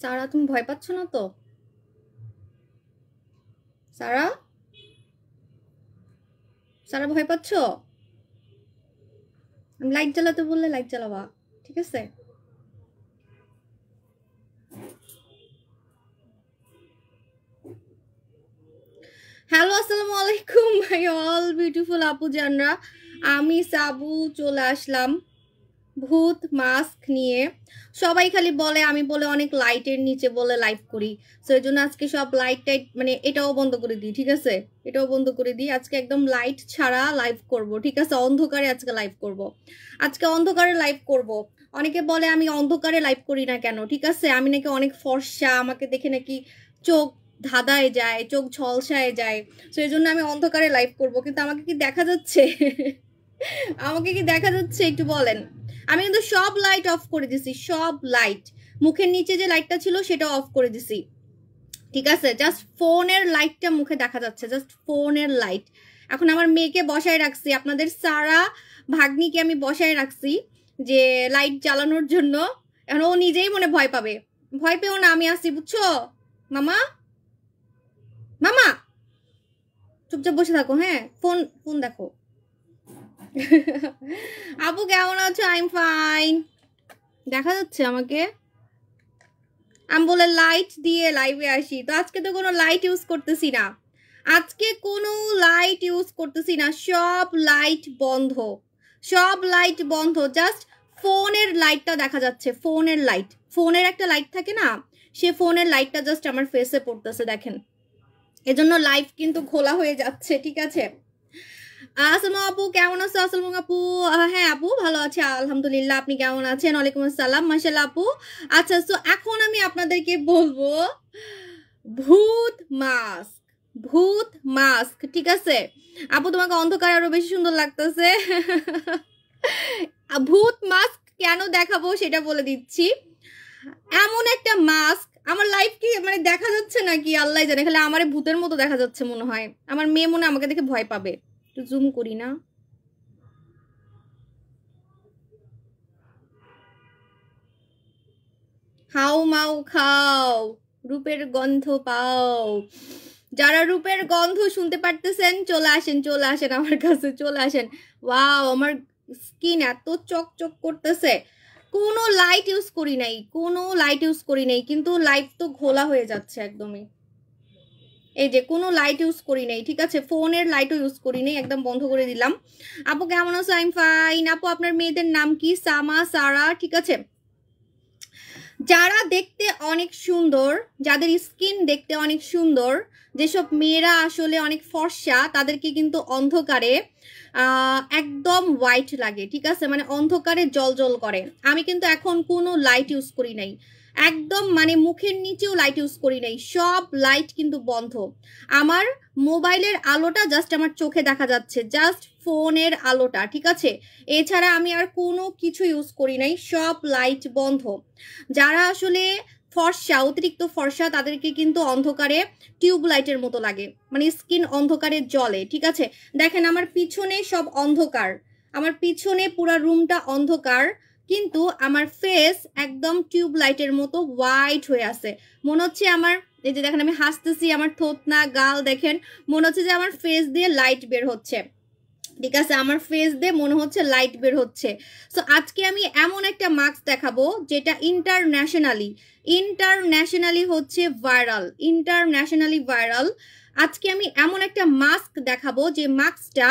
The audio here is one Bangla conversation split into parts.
সারা তুমি ভয় পাচ্ছ না তো? সারা, সারা ভয় পাচ্ছ? আমি লাইট জ্বালাতে বললে লাইট জ্বালাবা, ঠিক আছে? হ্যালো, আসসালামু আলাইকুম মাই অল বিউটিফুল আপু জানরা। আমি সাবু চলে আসলাম ভূত মাস্ক নিয়ে। সবাই খালি বলে, আমি বলে অনেক লাইটের নিচে বলে লাইভ করি, সো এই জন্য আজকে সব লাইট টাইট মানে এটাও বন্ধ করে দিই, ঠিক আছে? এটাও বন্ধ করে দিই, আজকে একদম লাইট ছাড়া লাইভ করব, ঠিক আছে? অন্ধকারে আজকে লাইভ করব, আজকে অন্ধকারে লাইভ করব। অনেকে বলে আমি অন্ধকারে লাইভ করি না কেন, ঠিক আছে? আমি নাকি অনেক ফর্সা, আমাকে দেখে নাকি চোখ ধাঁধায় যায়, চোখ ঝলসায় যায়, সো এই জন্য আমি অন্ধকারে লাইভ করব। কিন্তু আমাকে কি দেখা যাচ্ছে? আমাকে কি দেখা যাচ্ছে একটু বলেন? আমি কিন্তু সব লাইট অফ করে দিছি, সব লাইট, মুখের নিচে যে লাইটটা ছিল সেটা অফ করে দিছি, ঠিক আছে? জাস্ট ফোনের লাইটটা মুখে দেখা যাচ্ছে, জাস্ট ফোনের লাইট। এখন আমার মেয়েকে বসায় রাখছি, আপনাদের সারা ভাগ্নিকে আমি বসায় রাখছি যে লাইট জ্বালানোর জন্য। এখন ও নিজেই মনে ভয় পাবে। ভয় পেও না, আমি আসছি, বুঝছো? মামা, মামা চুপচাপ বসে থাকো, হ্যাঁ? ফোন ফোন দেখো। আপু কেমন আছো? I am fine. দেখা যাচ্ছে আমাকে? আমি বলে লাইট দিয়ে লাইভে আসি, তো আজকে তো কোনো লাইট ইউজ করতেছি না, আজকে কোনো লাইট ইউজ করতেছি না, সব লাইট বন্ধ, সব লাইট বন্ধ, জাস্ট ফোনের লাইটটা দেখা যাচ্ছে, ফোনের লাইট, ফোনের একটা লাইট থাকে না, সে ফোনের লাইটটা জাস্ট আমার ফেসে পড়তেছে, দেখেন? এজন্য লাইভ কিন্তু খোলা হয়ে যাচ্ছে, ঠিক আছে? আসসালামু আপু কেমন আছো? আসসালামু আপু, হ্যাঁ আপু ভালো আছে আলহামদুলিল্লাহ, আপনি কেমন আছেন? ওয়ালাইকুম আসসালাম, মাশাআল্লাহ আপু। আচ্ছা, তো এখন আমি আপনাদেরকে বলবো ভূত মাস্ক, ভূত মাস্ক, ঠিক আছে? আপু তোমাকে অন্ধকার আরো বেশি সুন্দর লাগতেছে। ভূত মাস্ক কেন দেখাবো সেটা বলে দিচ্ছি। এমন একটা মাস্ক, আমার লাইফ কি মানে দেখা যাচ্ছে নাকি আল্লাহ জানে, খালি আমারে ভূতের মতো দেখা যাচ্ছে মনে হয়। আমার মেয়ে মনে আমাকে দেখে ভয় পাবে, একটু জুম করি না? হাও মাও খাও, রূপের গন্ধ পাও। যারা রূপের গন্ধ শুনতে পারতেছেন চলে আসেন, চলে আসেন আমার কাছে, চলে আসেন। ওয়াও, আমার স্কিন এত চকচক করতেছে। কোনো লাইট ইউজ করি নাই, কোনো লাইট ইউজ করি নাই, কিন্তু লাইট তো ঘোলা হয়ে যাচ্ছে একদমই। এই যে কোনো লাইট ইউজ করি নাই, ঠিক আছে? ফোনের লাইটও ইউজ করি নাই, একদম বন্ধ করে দিলাম। আপু কেমন আছো? I am fine. আপু আপনার মেয়েদের নাম কি? সামা, সারা, ঠিক আছে? যারা দেখতে অনেক সুন্দর, যাদের স্কিন দেখতে অনেক সুন্দর, যেসব মেয়েরা আসলে অনেক ফর্সা, তাদেরকে কিন্তু অন্ধকারে একদম হোয়াইট লাগে, ঠিক আছে? মানে অন্ধকারে জল জল করে। আমি কিন্তু এখন কোনো লাইট ইউজ করি নাই, একদম মানে মুখের নিচেও লাইট ইউজ করি নাই, সব লাইট কিন্তু বন্ধ। আমার মোবাইলের আলোটা জাস্ট আমার চোখে দেখা যাচ্ছে, জাস্ট ফোনের আলোটা, ঠিক আছে? এছাড়া আমি আর কোনো কিছু ইউজ করি নাই, সব লাইট বন্ধ। যারা আসলে ফর্সা, অতিরিক্ত ফর্সা, তাদেরকে কিন্তু অন্ধকারে টিউব লাইটের মতো লাগে, মানে স্কিন অন্ধকারে জ্বলে, ঠিক আছে? দেখেন আমার পিছনে সব অন্ধকার, আমার পিছনে পুরো রুমটা অন্ধকার, কিন্তু আমার ফেস একদম টিউব লাইটের মতো হোয়াইট হয়ে আছে। মনে হচ্ছে আমার, এই যে দেখেন আমি হাসতেছি, আমার থোতনা গাল দেখেন, মনে হচ্ছে যে আমার ফেস দিয়ে লাইট বের হচ্ছে, ঠিক আছে? আমার ফেস দিয়ে মনে হচ্ছে লাইট বের হচ্ছে। সো আজকে আমি এমন একটা মাস্ক দেখাবো যেটা ইন্টারন্যাশনালি, ইন্টারন্যাশনালি হচ্ছে ভাইরাল, ইন্টারন্যাশনালি ভাইরাল। আজকে আমি এমন একটা মাস্ক দেখাবো যে মাস্কটা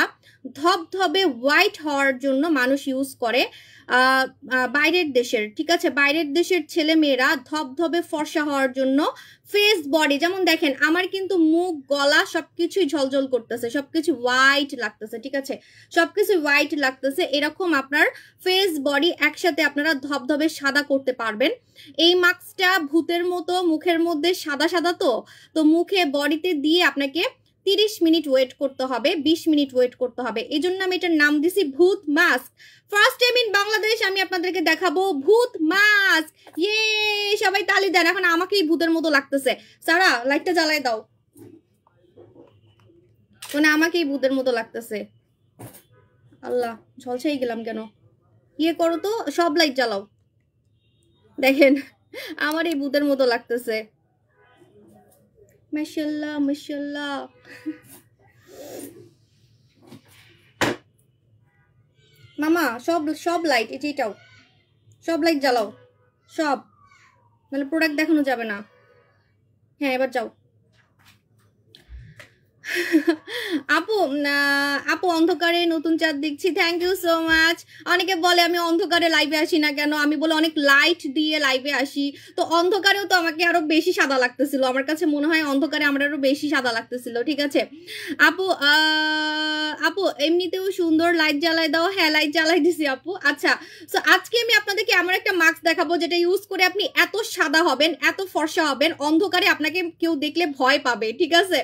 ধবধবে হোয়াইট হওয়ার জন্য মানুষ ইউজ করে, বাইরের দেশের, ঠিক আছে? বাইরের দেশের ছেলে মেয়েরা ধবধবে ফর্সা হওয়ার জন্য ফেস বডি, যেমন দেখেন আমার কিন্তু মুখ গলা সবকিছুই ঝলঝল করতেছে, সবকিছু হোয়াইট লাগতেছে, ঠিক আছে? সবকিছু হোয়াইট লাগতেছে, এরকম আপনার ফেস বডি একসাথে আপনারা ধবধবে সাদা করতে পারবেন। এই মাস্কটা ভূতের মতো মুখের মধ্যে সাদা সাদা, তো তো মুখে বডিতে দিয়ে আপনাকে 30 মিনিট ওয়েট করতে হবে, 20 মিনিট ওয়েট করতে হবে, এই জন্য আমি এটার নাম দিছি ভূত mask. First time in Bangladesh আমি আপনাদেরকে দেখাবো ভূত মাস্ক। ইয়ে, সবাই তালি দেন, এখন আমাকেই ভূতের মতো লাগতেছে। সারা লাইটটা জ্বালায় দাও। মানে আমাকেই ভূতের মতো লাগতেছে। আল্লাহ, ঝলসাই গেলাম কেন? ইয়ে করো তো, সব লাইট জ্বালাও। দেখেন আমার এই ভূতের মতো লাগতেছে। মাশাআল্লাহ মাশাআল্লাহ। মামা সব লাইট, এটাও সব লাইট জ্বালাও, সব, নাহলে প্রোডাক্ট দেখানো যাবে না। হ্যাঁ এবার যাও। আপু আপু অন্ধকারে নতুন চাঁদ দেখছি, থ্যাংক ইউ সো মাচ। অনেকে বলে আমি অন্ধকারে লাইভে আসি না কেন, আমি বলে অনেক লাইট দিয়ে লাইভে আসি। তো অন্ধকারেও তো আমাকে আরো বেশি সাদা লাগতেছিল, আমার কাছে মনে হয় অন্ধকারে আমার আরো বেশি সাদা লাগতেছিল। ঠিক আছে আপু, আপু এমনিতেও সুন্দর, লাইট জ্বালাই দাও। হ্যাঁ লাইট জ্বালাই দিছি আপু। আচ্ছা, সো আজকে আমি আপনাদেরকে এমন একটা মাস্ক দেখাবো যেটা ইউজ করে আপনি এত সাদা হবেন, এত ফর্সা হবেন, অন্ধকারে আপনাকে কেউ দেখলে ভয় পাবে। ঠিক আছে,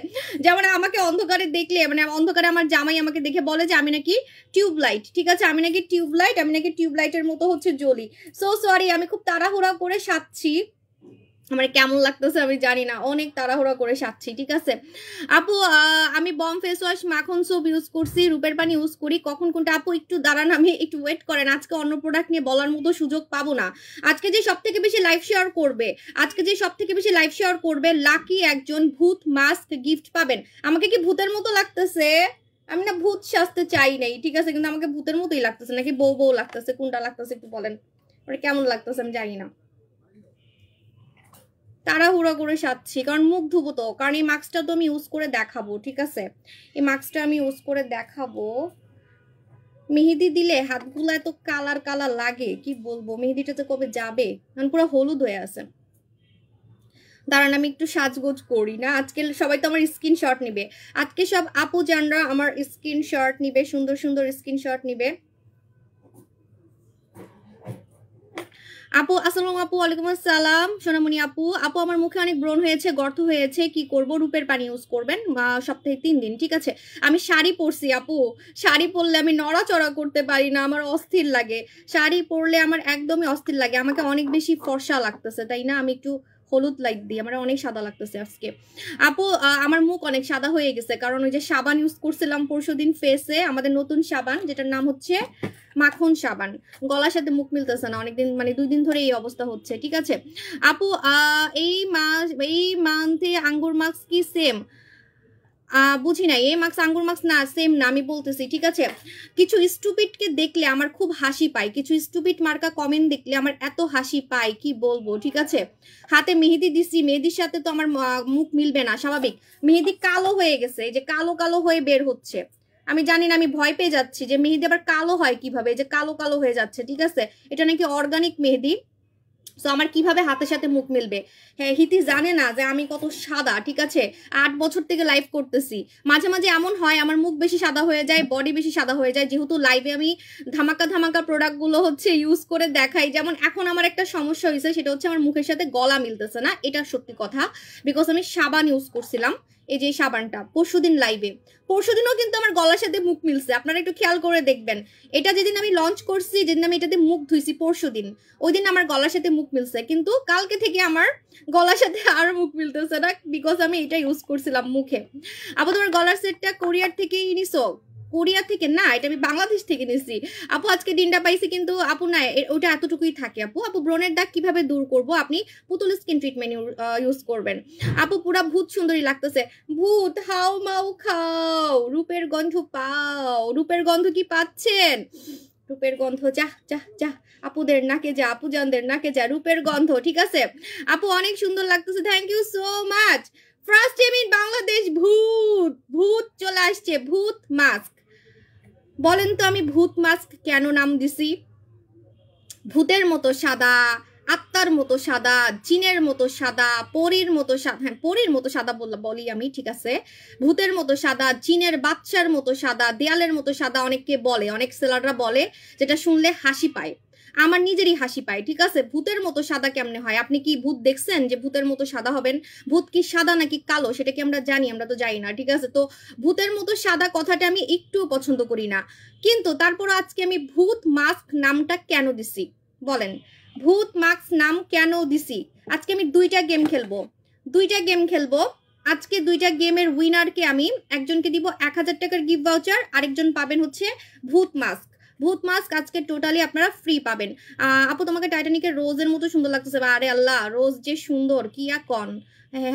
যেমন আমাকে অন্ধকারে দেখলে, মানে অন্ধকারে আমার জামাই আমাকে দেখে বলে যে আমি নাকি টিউবলাইট। ঠিক আছে, আমি নাকি টিউবলাইট, আমি নাকি টিউবলাইটের মতো হচ্ছে জ্বলি। সো সরি, আমি খুব তাড়াহুড়া করে সাজছি, আমার কেমন লাগতেছে আমি জানি না, অনেক তাড়াহুড়া করে সাজছি। ঠিক আছে আপু, আমি বম ফেস ওয়াশ, মাখন সোপ ইউজ করছি, রূপের পানি ইউজ করি। কখন কোনটা আপু একটু দাঁড়ান, আমি একটু ওয়েট করেন, আজকে অন্য প্রোডাক্ট নিয়ে বলার মতো সুযোগ পাবো না। আজকে যে সব থেকে বেশি লাইভ শেয়ার করবে, আজকে যে সব থেকে বেশি লাইভ শেয়ার করবে, লাকি একজন ভূত মাস্ক গিফট পাবেন। আমাকে কি ভূতের মতো লাগতেছে? আমি না ভূত সাজতে চাই নাই, ঠিক আছে, কিন্তু আমাকে ভূতের মতোই লাগতেছে, নাকি বউ বউ লাগতেছে, কোনটা লাগতেছে একটু বলেন, মানে কেমন লাগতেছে আমি জানি না। তাড়াহুড়া করে সাজছি কারণ মুখ ধুবো তো, কারণ এই মাস্কটা তো আমি ইউজ করে দেখাবো। ঠিক আছে, এই মাস্কটা আমি ইউজ করে দেখাবো। মেহেদি দিলে হাতগুলো এত কালার কালার লাগে, কি বলবো, মেহেদিটা তো কবে যাবে, কারণ পুরো হলুদ হয়ে আছে। দাঁড়ান আমি একটু সাজগোজ করি না, আজকে সবাই তো আমার স্ক্রিনশট নিবে, আজকে সব আপু জানরা আমার স্ক্রিনশট নিবে, সুন্দর সুন্দর স্ক্রিনশট নিবে। আপু আসসালামু আপু, ওয়ালাইকুম আসসালাম সোনামণি আপু। আপু আমার মুখে অনেক ব্রণ হয়েছে, গর্ত হয়েছে, কি করব? রূপের পানি ইউজ করবেন সপ্তাহে 3 দিন। ঠিক আছে, আমি শাড়ি পরছি আপু, শাড়ি পরলে আমি নড়াচড়া করতে পারি না, আমার অস্থির লাগে, শাড়ি পরলে আমার একদমই অস্থির লাগে, আমাকে অনেক বেশি ফর্সা লাগতেছে, তাই না? আমি একটু হলুদ লাইট দিই, আমার অনেক সাদা লাগতেছে আজকে। আপু আমার মুখ অনেক সাদা হয়ে গেছে, কারণ ওই যে সাবান ইউজ করছিলাম পরশুদিন ফেসে, আমাদের নতুন সাবান যেটার নাম হচ্ছে মাখন সাবান, গলার সাথে মুখ মিলতেছে না অনেকদিন, মানে 2 দিন ধরে এই অবস্থা হচ্ছে। ঠিক আছে আপু, এই মান্থে আঙ্গুর মাস্ক কি সেম? বুঝি না, এই মাস্ক আঙ্গুর মাস্ক না, সেম না, আমি বলতেছি। ঠিক আছে, কিছু স্টুপিডকে দেখলে আমার খুব হাসি পায়, কিছু স্টুপিড মার্কা কমেন্ট দেখলে আমার এত হাসি পায়, কি বলবো। ঠিক আছে, হাতে মেহেদি দিছি, মেহেদির সাথে তো আমার মুখ মিলবে না, স্বাভাবিক। মেহেদি কালো হয়ে গেছে, এই যে কালো কালো হয়ে বের হচ্ছে, আমি জানি না, আমি ভয় পেয়ে যাচ্ছি যে মেহেদি আবার কালো হয় কিভাবে, যে কালো কালো হয়ে যাচ্ছে। ঠিক আছে, এটা নাকি অর্গানিক মেহেদি, সো আমার কিভাবে হাতের সাথে মুখ মিলবে? হ্যাঁ হিতি জানে না যে আমি কত সাদা। ঠিক আছে, 8 বছর থেকে লাইভ করতেছি, মাঝে মাঝে এমন হয় আমার মুখ বেশি সাদা হয়ে যায়, বডি বেশি সাদা হয়ে যায়, যেহেতু লাইভে আমি ধামাকা ধামাকা প্রোডাক্টগুলো হচ্ছে ইউজ করে দেখাই। যেমন এখন আমার একটা সমস্যা হয়েছে, সেটা হচ্ছে আমার মুখের সাথে গলা মিলতেছে না, এটা সত্যি কথা, বিকজ আমি সাবান ইউজ করছিলাম, এই যে সাবানটা পরশুদিন লাইভে, পরশুদিনও কিন্তু আমার গলার সাথে মুখ মিলছে, আপনারা একটু খেয়াল করে দেখবেন। এটা যেদিন আমি লঞ্চ করছি, যেদিন আমি এটাতে মুখ ধুইছি পরশুদিন, ওই দিন আমার গলার সাথে মুখ মিলছে, কিন্তু কালকে থেকে আমার গলার সাথে আর মুখ মিলতেছে না, বিকজ আমি এটা ইউজ করছিলাম মুখে। আপু তোমার গলার সেটটা কোরিয়ার থেকে নিছো? কোরিয়া থেকে না, এটা আমি বাংলাদেশ থেকে নিছি আপু। আজকে দিনটা পাইছি, কিন্তু আপু না ওটা এতটুকুই থাকে আপু। আপু ব্রণের দাগ কিভাবে দূর করব? আপনি পুতুল স্কিন ট্রিটমেন্ট ইউজ করবেন আপু। পুরা ভূত সুন্দরী লাগতেছে। ভূত হাও মাও খাও, রূপের গন্ধ পাও, রূপের গন্ধ কি পাচ্ছেন? রূপের গন্ধ যা যা যা, আপুদের নাকে যা, আপু জানদের নাকে যা, রূপের গন্ধ। ঠিক আছে আপু, অনেক সুন্দর লাগতেছে, thank you so much. First time in Bangladesh ভূত, ভূত চলে আসছে, ভূত মাস্ক। বলেন তো আমি ভূত মাস্ক কেন নাম দিছি? ভূতের মতো সাদা, আত্মার মতো সাদা, জিনের মতো সাদা, পরীর মতো সাদা, হ্যাঁ পরীর মতো সাদা বলি আমি। ঠিক আছে, ভূতের মতো সাদা, জিনের বাচ্চার মতো সাদা, দেয়ালের মতো সাদা, অনেককে বলে, অনেক সেলাররা বলে, যেটা শুনলে হাসি পায়, আমার নিজেরই হাসি পায়। ঠিক আছে, ভূতের মতো সাদা কেমনে হয়? আপনি কি ভূত দেখছেন যে ভূতের মতো সাদা হবেন? ভূত কি সাদা নাকি কালো সেটা কি আমরা জানি? আমরা তো জানি না। ঠিক আছে, তো ভূতের মতো সাদা কথাটা আমি একটুও পছন্দ করি না, কিন্তু তারপর আজকে আমি ভূত মাস্ক নামটা কেন দিছি বলেন? ভূত মাস্ক নাম কেন দিছি? আজকে আমি 2টা গেম খেলবো, 2টা গেম খেলবো। আজকে দুইটা গেমের উইনারকে আমি একজনকে দিব 1000 টাকার গিফট ভাউচার, আরেকজন পাবেন হচ্ছে ভূত মাস্ক। ভূত মাস্ক আজকে টোটালি আপনারা ফ্রি পাবেন। আপু তোমাকে টাইটানিকের রোজের মতো সুন্দর লাগতেছে। আরে আল্লাহ, রোজ যে সুন্দর কি আর কন।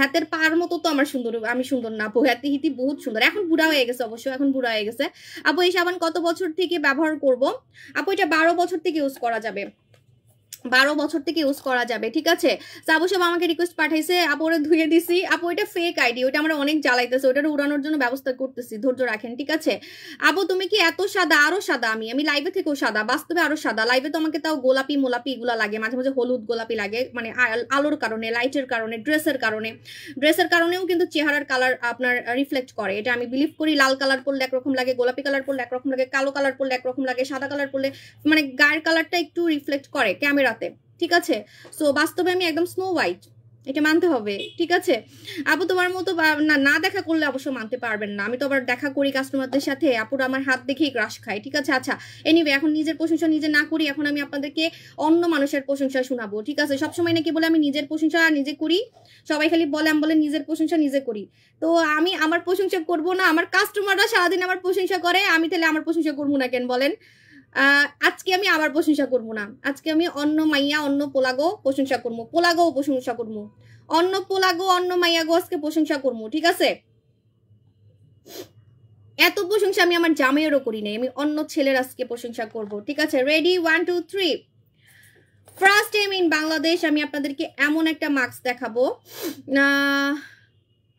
হাতের পার মতো তো আমার সুন্দর, আমি সুন্দর না আপু, হাতে হিতি বহুত সুন্দর। এখন বুড়া হয়ে গেছে, অবশ্য এখন বুড়া হয়ে গেছে। আপু এই সাবান কত বছর থেকে ব্যবহার করব? আপু এটা 12 বছর থেকে ইউজ করা যাবে, 12 বছর থেকে ইউজ করা যাবে, ঠিক আছে। সাবু সব আমাকে রিকোয়েস্ট পাঠাইছে, আপু ওরা ধুয়ে দিছি। আপু এটা ফেক আইডি, ওটা আমরা অনেক জ্বালাইতেছে, ওটা উড়ানোর জন্য ব্যবস্থা করতেছি, ধৈর্য রাখেন, ঠিক আছে। আপু তুমি কি এত সাদা? আরো সাদা, আমি লাইভে থেকেও সাদা, বাস্তবে আরো সাদা। লাইভে তো আমাকে তাও গোলাপি মোলাপি এগুলা লাগে, মাঝে মাঝে হলুদ গোলাপি লাগে, মানে আলোর কারণে, লাইটের কারণে, ড্রেসের কারণেও কিন্তু চেহারার কালার আপনার রিফ্লেক্ট করে, এটা আমি বিলিভ করি। লাল কালার পরলে একরকম লাগে, গোলাপি কালার পরলে একরকম লাগে, কালো কালার পরলে একরকম লাগে, সাদা কালার পরলে মানে গায়ের কালারটা একটু রিফ্লেক্ট করে ক্যামেরাতে, ঠিক আছে। সো বাস্তবে আমি একদম স্নো হোয়াইট, এটা মানতে হবে, ঠিক আছে। আপু তোমার মতো না দেখা করলে অবশ্য মানতে পারবেন না, আমি তো আবার দেখা করি কাস্টমারদের সাথে, আপুরা আমার হাত দেখেই ক্রাশ খায়, ঠিক আছে। আচ্ছা এনিওয়ে, এখন নিজের প্রশংসা নিজে না করি, এখন আমি আপনাদেরকে অন্য মানুষের প্রশংসা শোনাবো, ঠিক আছে। সবসময় নাকি বলে আমি নিজের প্রশংসা নিজে করি, সবাই খালি বলে, আমি বলে নিজের প্রশংসা নিজে করি। তো আমি আমার প্রশংসা করব না, আমার কাস্টমাররা সারাদিন আমার প্রশংসা করে, আমি তাহলে আমার প্রশংসা করবো না কেন বলেন। আজকে আমি আবার প্রশংসা করবো না, আজকে আমি অন্য মাইয়া অন্য পোলাগো প্রশংসা করবো, পোলাগো প্রশংসা করবো, অন্য পোলাগো অন্য মাইয়া গো আজকে প্রশংসা করবো, ঠিক আছে। এত প্রশংসা আমি আমার জামাইয়েরও করি নাই, আমি অন্য ছেলের আজকে প্রশংসা করব, ঠিক আছে। Ready 1 2 3। First time in Bangladesh আমি আপনাদেরকে এমন একটা মাস্ক দেখাবো।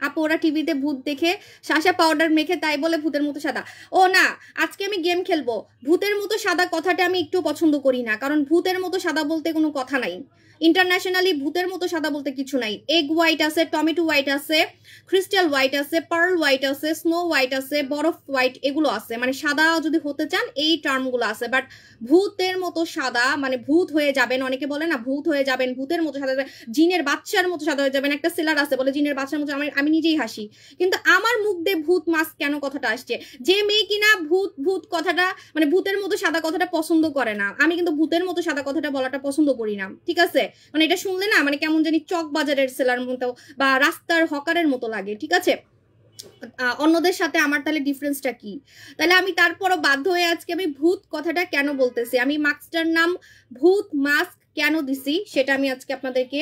আপু ওরা টিভিতে ভূত দেখে শাসা পাউডার মেখে তাই বলে ভূতের মতো সাদা। ও না, আজকে আমি গেম খেলবো। ভূতের মতো সাদা কথাটা আমি একটু পছন্দ করি না, কারণ ভূতের মতো সাদা বলতে কোনো কথা নাই। ইন্টারন্যাশনালি ভূতের মতো সাদা বলতে কিছু নাই। এগ হোয়াইট আছে, টমেটো হোয়াইট আছে, ক্রিস্টাল হোয়াইট আছে, পার্ল হোয়াইট আছে, স্নো হোয়াইট আছে, বরফ হোয়াইট, এগুলো আছে। মানে সাদা যদি হতে চান এই টার্মগুলো আছে, বাট ভূতের মতো সাদা মানে ভূত হয়ে যাবেন, অনেকে বলে না ভূত হয়ে যাবেন, ভূতের মতো সাদা, জিনের বাচ্চার মতো সাদা হয়ে যাবেন। একটা সেলার আছে বলে জিনের বাচ্চার মতো, আমি নিজেই হাসি, কিন্তু আমার মুখ দিয়ে ভূত মাস্ক কেন কথাটা আসছে? যে মেয়ে কিনা ভূত ভূত কথাটা মানে ভূতের মতো সাদা কথাটা পছন্দ করে না, আমি কিন্তু ভূতের মতো সাদা কথাটা বলাটা পছন্দ করি না, ঠিক আছে। মানে এটা শুনলে না মানে কেমন জানি চক বাজারের সেলার মতো বা রাস্তার হকারের মতো লাগে, ঠিক আছে। অন্যদের সাথে আমার তাহলে ডিফারেন্সটা কি? তাহলে আমি তারপরও বাধ্য হয়ে আজকে আমি ভূত কথাটা কেন বলতেছি, আমি মাস্কটার নাম ভূত মাস্ক কেন দিছি সেটা আমি আজকে আপনাদেরকে